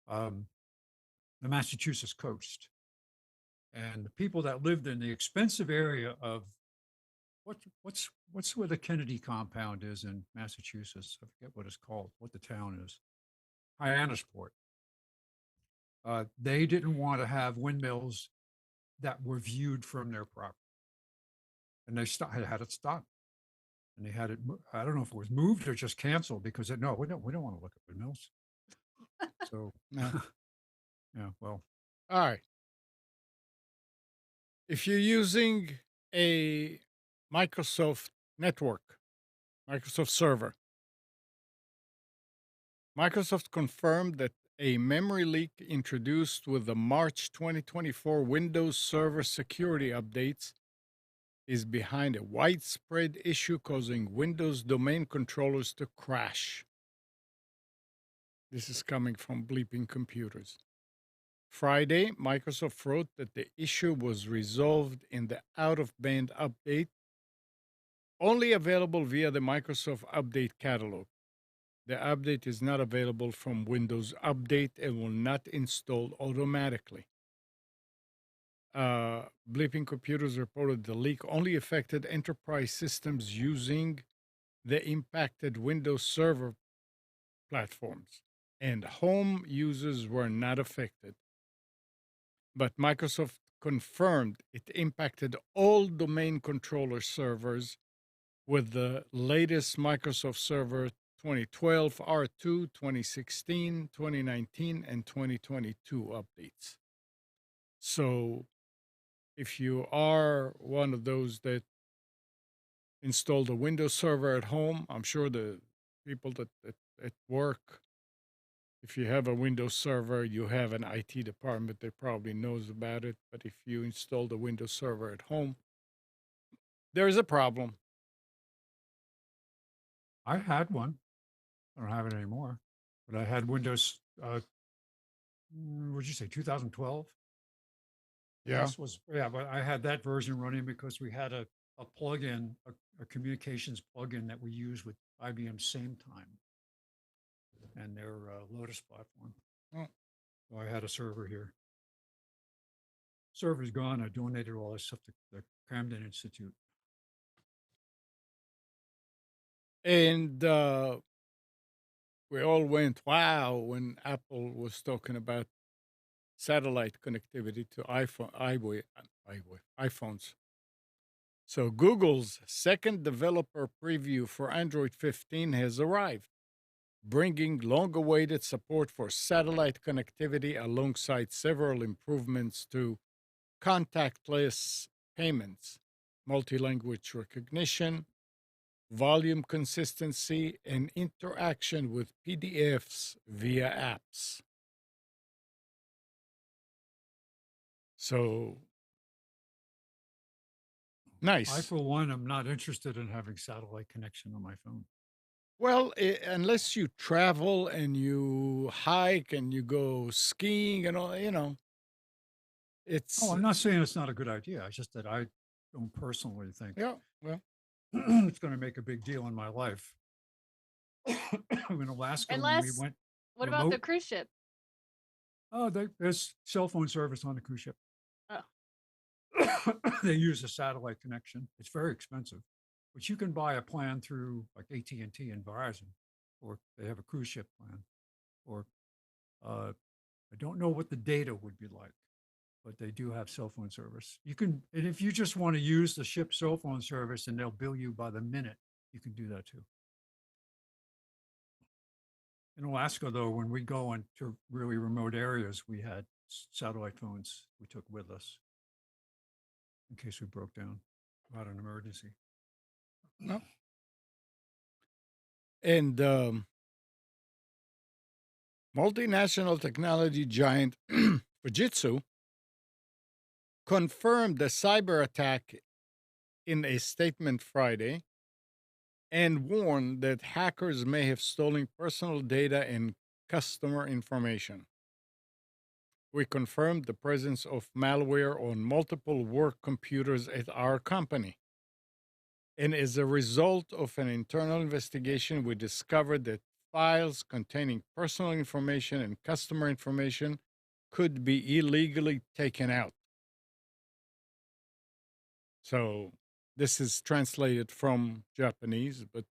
the Massachusetts coast. And the people that lived in the expensive area of what's where the Kennedy compound is in Massachusetts? I forget what it's called, what the town is. Hyannisport. They didn't want to have windmills that were viewed from their property, and they had it stopped. And they had it. I don't know if it was moved or just canceled because no, we don't want to look at windmills. So, yeah. Well, all right. if you're using a Microsoft network, Microsoft server, Microsoft confirmed that a memory leak introduced with the March 2024 Windows Server security updates is behind a widespread issue causing Windows domain controllers to crash. This is coming from Bleeping Computers. Friday, Microsoft wrote that the issue was resolved in the out-of-band update, only available via the Microsoft Update Catalog. The update is not available from Windows Update and will not install automatically. Bleeping Computers reported the leak only affected enterprise systems using the impacted Windows Server platforms, and home users were not affected. But Microsoft confirmed it impacted all domain controller servers with the latest Microsoft Server 2012, R2, 2016, 2019, and 2022 updates. So if you are one of those that installed a Windows Server at home, I'm sure the people that at work, if you have a Windows Server, you have an IT department that probably knows about it. But if you installed a Windows Server at home, there is a problem. I had one. I don't have it anymore, but I had Windows. What'd you say? 2012. Yeah. This was, yeah, but I had that version running because we had a plugin, a communications plugin that we use with IBM Same Time and their Lotus platform. Oh. So I had a server here. Server's gone. I donated all this stuff to the Camden Institute. And we all went, wow, when Apple was talking about satellite connectivity to iPhones. So Google's second developer preview for Android 15 has arrived, bringing long-awaited support for satellite connectivity alongside several improvements to contactless payments, multi-language recognition, volume consistency, and interaction with PDFs via apps. So, I, nice. for one, am not interested in having satellite connection on my phone. Well, unless you travel and you hike and you go skiing and all, it's, Oh, I'm not saying it's not a good idea. It's just that I don't personally think yeah, well, it's going to make a big deal in my life. In Alaska, when we Unless, went what about the remote, cruise ship? oh, there's cell phone service on the cruise ship. Oh. They use a satellite connection. It's very expensive, but you can buy a plan through like AT&T and Verizon, or they have a cruise ship plan. Or I don't know what the data would be like, but they do have cell phone service. You can, and if you just want to use the ship cell phone service and they'll bill you by the minute, you can do that too. In Alaska, though, when we go into really remote areas, we had satellite phones we took with us in case we broke down about an emergency. no. And multinational technology giant Fujitsu confirmed the cyber attack in a statement Friday and warned that hackers may have stolen personal data and customer information. We confirmed the presence of malware on multiple work computers at our company. And as a result of an internal investigation, we discovered that files containing personal information and customer information could be illegally taken out. So this is translated from Japanese, but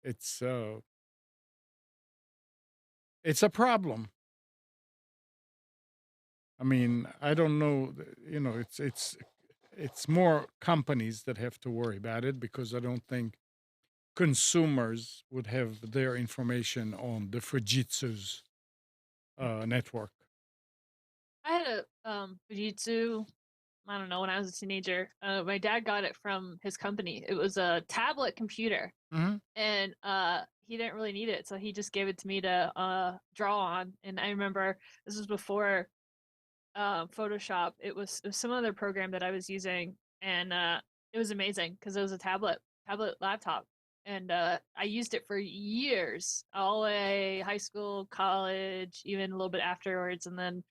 it's a problem. I mean, I don't know, it's more companies that have to worry about it because I don't think consumers would have their information on the Fujitsu's network. I I had a Fujitsu. I don't know, when I was a teenager. My dad got it from his company. It was a tablet computer, Mm-hmm. and he didn't really need it, so he just gave it to me to draw on. And I remember this was before Photoshop. It was some other program that I was using, and it was amazing because it was a tablet laptop, and I used it for years, all the way high school, college, even a little bit afterwards, and then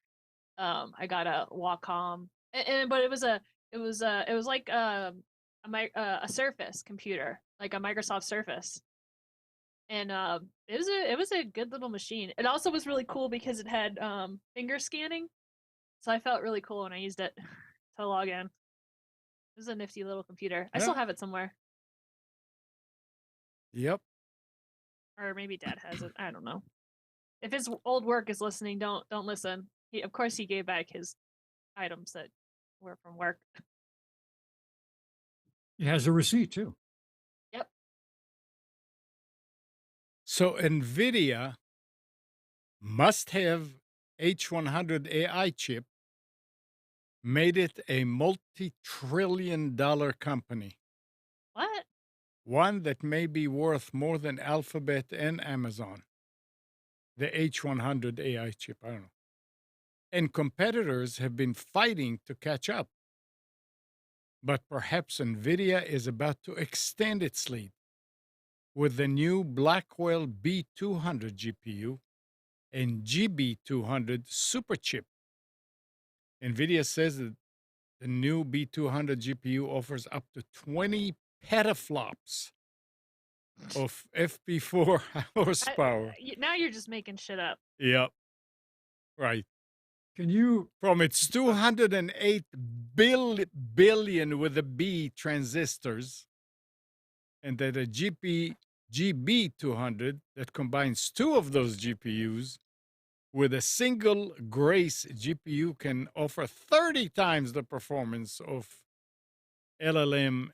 I got a Wacom, but it was like a Surface computer, like a Microsoft Surface, and it was a good little machine. It also was really cool because it had finger scanning, so I felt really cool when I used it to log in. It was a nifty little computer. I still Yeah. have it somewhere, Yep. or maybe Dad has it. I don't know. If his old work is listening, don't listen. Of course, he gave back his items that were from work. He has a receipt too. Yep. So NVIDIA must have H100 AI chip made it a multi-trillion-dollar company. What? One that may be worth more than Alphabet and Amazon. The H100 AI chip, I don't know. And competitors have been fighting to catch up. But perhaps NVIDIA is about to extend its lead with the new Blackwell B200 GPU and GB200 superchip. NVIDIA says that the new B200 GPU offers up to 20 petaflops of FP4 horsepower. Now you're just making shit up. Yep. Right. Can you? From its 208 billion with a B transistors, and that a GB200 that combines two of those GPUs with a single Grace GPU can offer 30 times the performance of LLM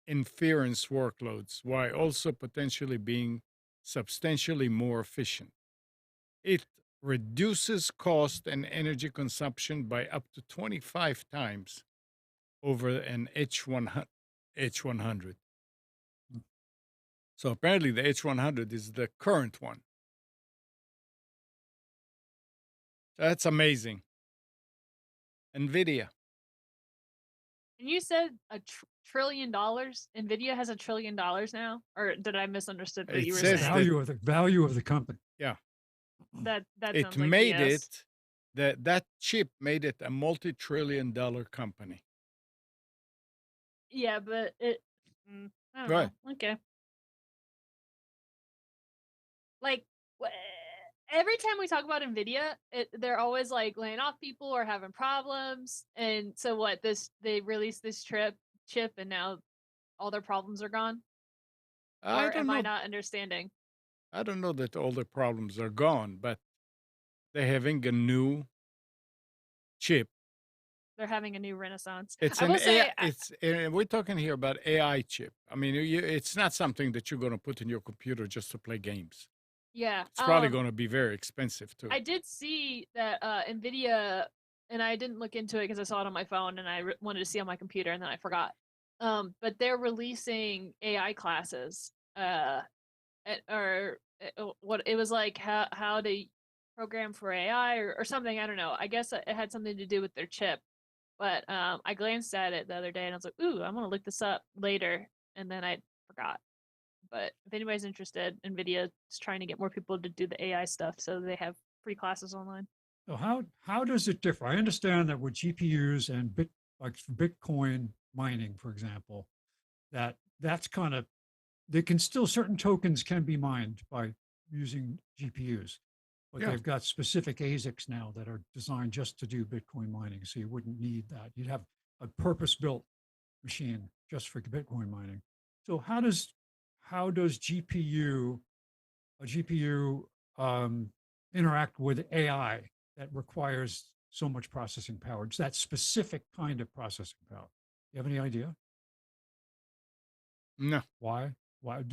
inference workloads, while also potentially being substantially more efficient. It reduces cost and energy consumption by up to 25 times over an H100. So apparently the H100 is the current one. That's amazing. NVIDIA. And you said $1 trillion. Nvidia has $1 trillion now, or did I misunderstood what It you were says saying? Value of the company. Yeah. That It sounds like made BS. that chip made it a multi-trillion-dollar company. Yeah, but I don't Right. know. Okay. Like every time we talk about Nvidia, they're always like laying off people or having problems. And so what? They released this chip, and now all their problems are gone. I Or don't am I know. not understanding? I don't know that all the problems are gone, but they're having a new chip. They're having a new renaissance. It's I an will say, AI. It's we're talking here about AI chip. I mean, it's not something that you're going to put in your computer just to play games. yeah. It's probably going to be very expensive too. I did see that Nvidia, and I didn't look into it because I saw it on my phone, and I wanted to see on my computer, and then I forgot. But they're releasing AI classes. What it was like how to program for AI or something. I don't know. I guess it had something to do with their chip. But I glanced at it the other day, and I was like, "Ooh, I'm gonna look this up later," and then I forgot. But if anybody's interested, NVIDIA is trying to get more people to do the AI stuff, so they have free classes online. So how does it differ? I understand that with GPUs and like Bitcoin mining, for example, that's kind of they can still certain tokens can be mined by using GPUs, but Yeah. they've got specific ASICs now that are designed just to do Bitcoin mining. So you wouldn't need that. You'd have a purpose-built machine just for Bitcoin mining. So how does a GPU interact with AI that requires so much processing power? It's that specific kind of processing power. You have any idea No. why? Why? I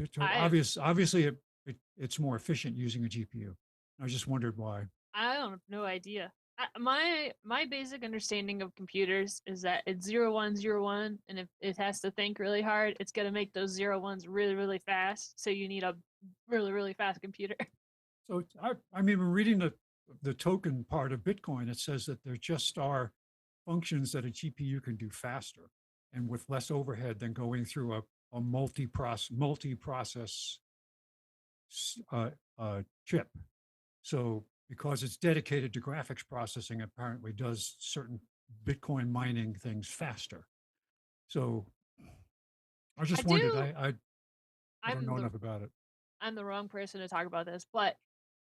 My basic understanding of computers is that it's 0 1 0 1, and if it has to think really hard, it's gonna make those 0 1s really really fast. So you need a really really fast computer. So I mean, when reading the token part of Bitcoin, it says that there just are functions that a GPU can do faster and with less overhead than going through a multi-process chip. So because it's dedicated to graphics processing, apparently does certain Bitcoin mining things faster. So I just wondered, I don't know enough about it. I'm the wrong person to talk about this, but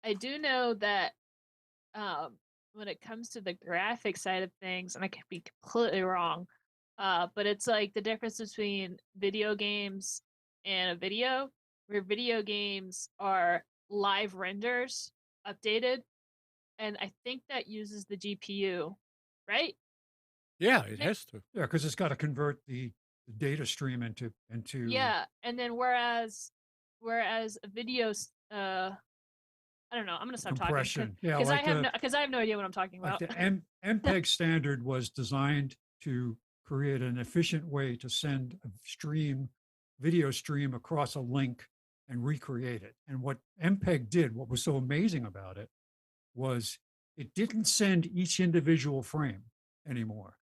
I do know that when it comes to the graphic side of things, and I could be completely wrong, but it's like the difference between video games and a video, where video games are live renders updated, and I think that uses the GPU, right? Yeah, it has to. Yeah, because it's got to convert the data stream into Yeah, and then whereas a I don't know. I'm gonna stop talking compression. Yeah, because like I have no idea what I'm talking like about. the MPEG standard was designed to create an efficient way to send a video stream across a link and recreate it. And what MPEG did, what was so amazing about it, was it didn't send each individual frame anymore.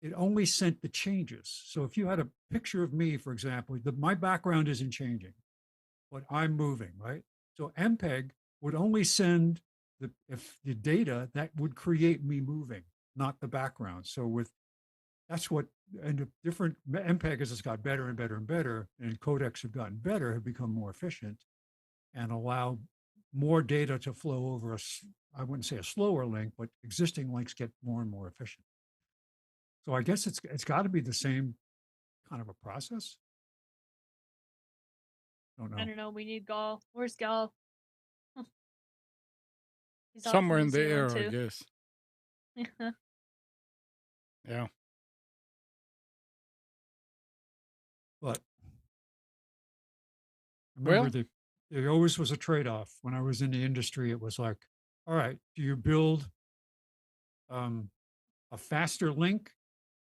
It only sent the changes. So if you had a picture of me, for example, my background isn't changing, but I'm moving, right? So MPEG would only send the data that would create me moving, not the background. So that's what, and the different MPEG as it's got better and better and better, and codecs have gotten better, have become more efficient and allow more data to flow over I wouldn't say a slower link, but existing links get more and more efficient. So I guess it's got to be the same kind of a process. Don't know. I don't know. We need Gall. Where's Gall? He's off Somewhere New in the air, Zealand, I too. guess. Yeah. But I remember Well, there always was a trade-off. When I was in the industry, it was like, all right, do you build a faster link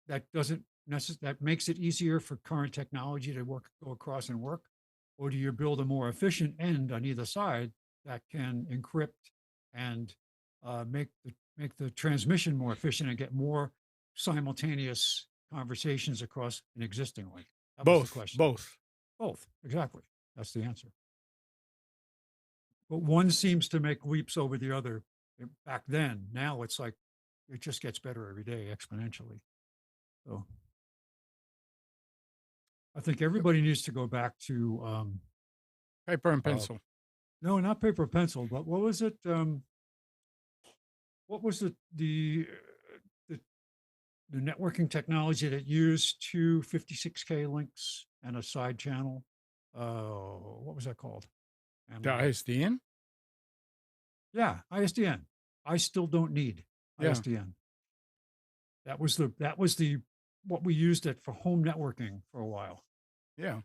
that doesn't that makes it easier for current technology to go across and work? Or do you build a more efficient end on either side that can encrypt and make the transmission more efficient and get more simultaneous conversations across an existing link? That was the question. Both, exactly. That's the answer. But one seems to make leaps over the other back then. Now it's like it just gets better every day exponentially. So I think everybody needs to go back to paper and pencil. No, not paper pencil, but what was it? What was the networking technology that used two 56K links and a side channel? What was that called? The ISDN? Yeah, ISDN. I still don't need ISDN. That was what we used it for home networking for a while. Yeah.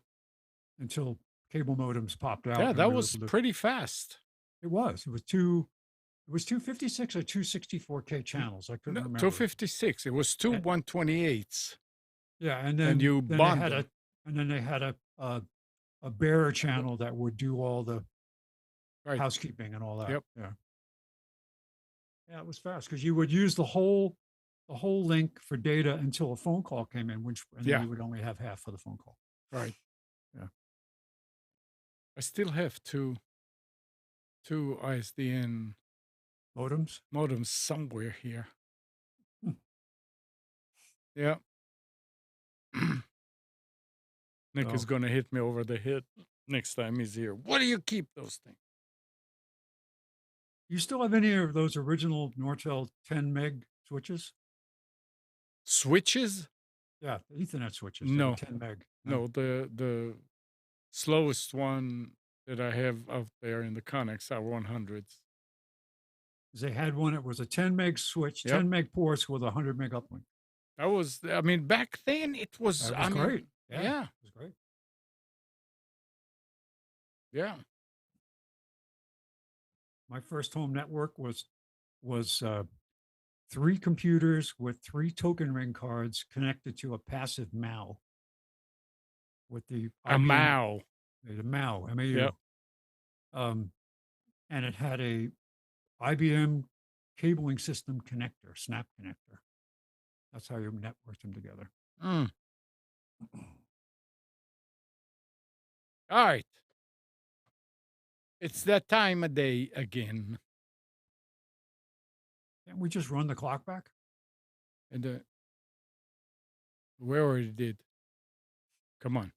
Until cable modems popped out. Yeah, that was pretty fast. It was. It was 256 or 264K channels. I couldn't remember. 256. It was two 128s. Yeah, and then you bonded. They had a bearer channel that would do all the housekeeping and all that. Yep. Yeah. Yeah, it was fast because you would use the whole link for data until a phone call came in, and then you would only have half for the phone call. Right. Yeah. I still have two ISDN modems somewhere here. Yeah. Nick is going to hit me over the head next time he's here. What do you keep those things? You still have any of those original Nortel 10 meg switches? Switches? Yeah, Ethernet switches. No. 10 meg. No, the slowest one that I have out there in the Connex are 100s. They had one, it was a 10 meg switch, 10 meg ports with a 100 meg uplink. That was, I mean, back then it was, great. Yeah. It was great. Yeah. My first home network was 3 computers with 3 token ring cards connected to a passive MAU with the A IBM Mao. the MAU, MAU. Yep. And it had a IBM cabling system connector, snap connector. That's how you network them together. Mm. All right. It's that time of day again. Can't we just run the clock back? And we already did. Come on.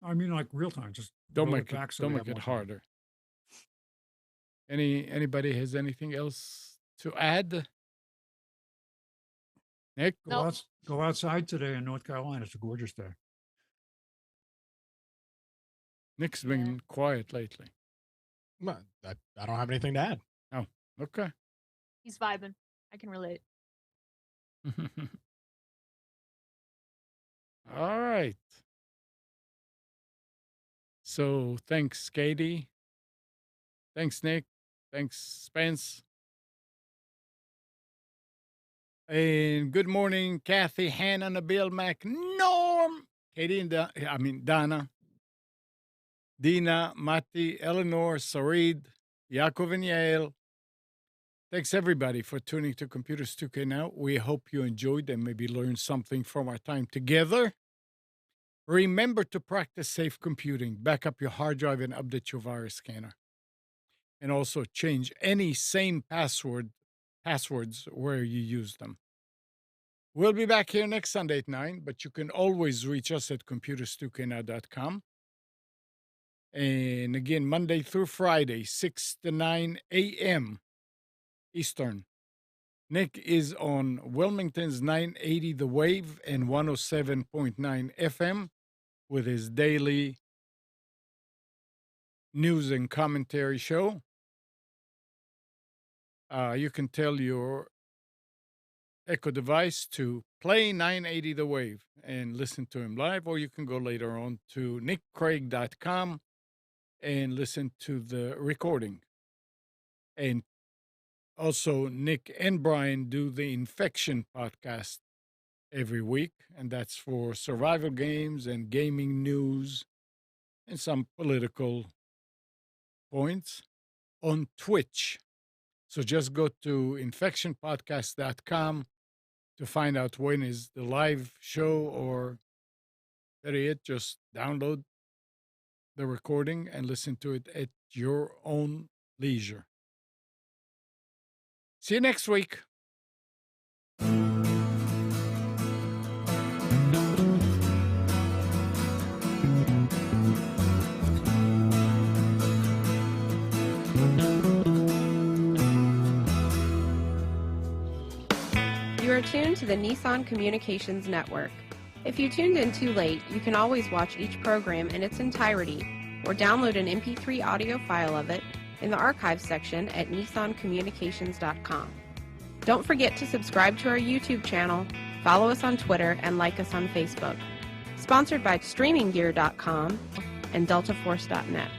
I mean, like real time. Just Don't roll make it, back so don't we make have it more time. harder. Anybody has anything else to add? Nick? Nope. Go outside today in North Carolina. It's a gorgeous day. Nick's Yeah. been quiet lately. Well, I don't have anything to add. Oh, okay. He's vibing. I can relate. All right. So thanks, Katie. Thanks, Nick. Thanks, Spence. And good morning, Kathy, Hannah, Nabil, Mac, Norm, Katie, and Donna, Dina, Mati, Eleanor, Sarid, Yaakov, and Yael. Thanks, everybody, for tuning to Computers 2K Now. We hope you enjoyed and maybe learned something from our time together. Remember to practice safe computing. Back up your hard drive and update your virus scanner. And also change any same passwords where you use them. We'll be back here next Sunday at 9, but you can always reach us at computers2know.com. And again, Monday through Friday, 6 to 9 a.m. Eastern. Nick is on Wilmington's 980 The Wave and 107.9 FM with his daily news and commentary show. You can tell your Echo device to play 980 The Wave and listen to him live, or you can go later on to nickcraig.com and listen to the recording. And also, Nick and Brian do the Infection podcast every week, and that's for survival games and gaming news and some political points on Twitch. So just go to infectionpodcast.com to find out when is the live show, or better yet, just download the recording and listen to it at your own leisure. See you next week. You are tuned to the Nissan Communications Network. If you tuned in too late, you can always watch each program in its entirety or download an MP3 audio file of it in the archives section at nissancommunications.com. Don't forget to subscribe to our YouTube channel, follow us on Twitter, and like us on Facebook. Sponsored by StreamingGear.com and DeltaForce.net.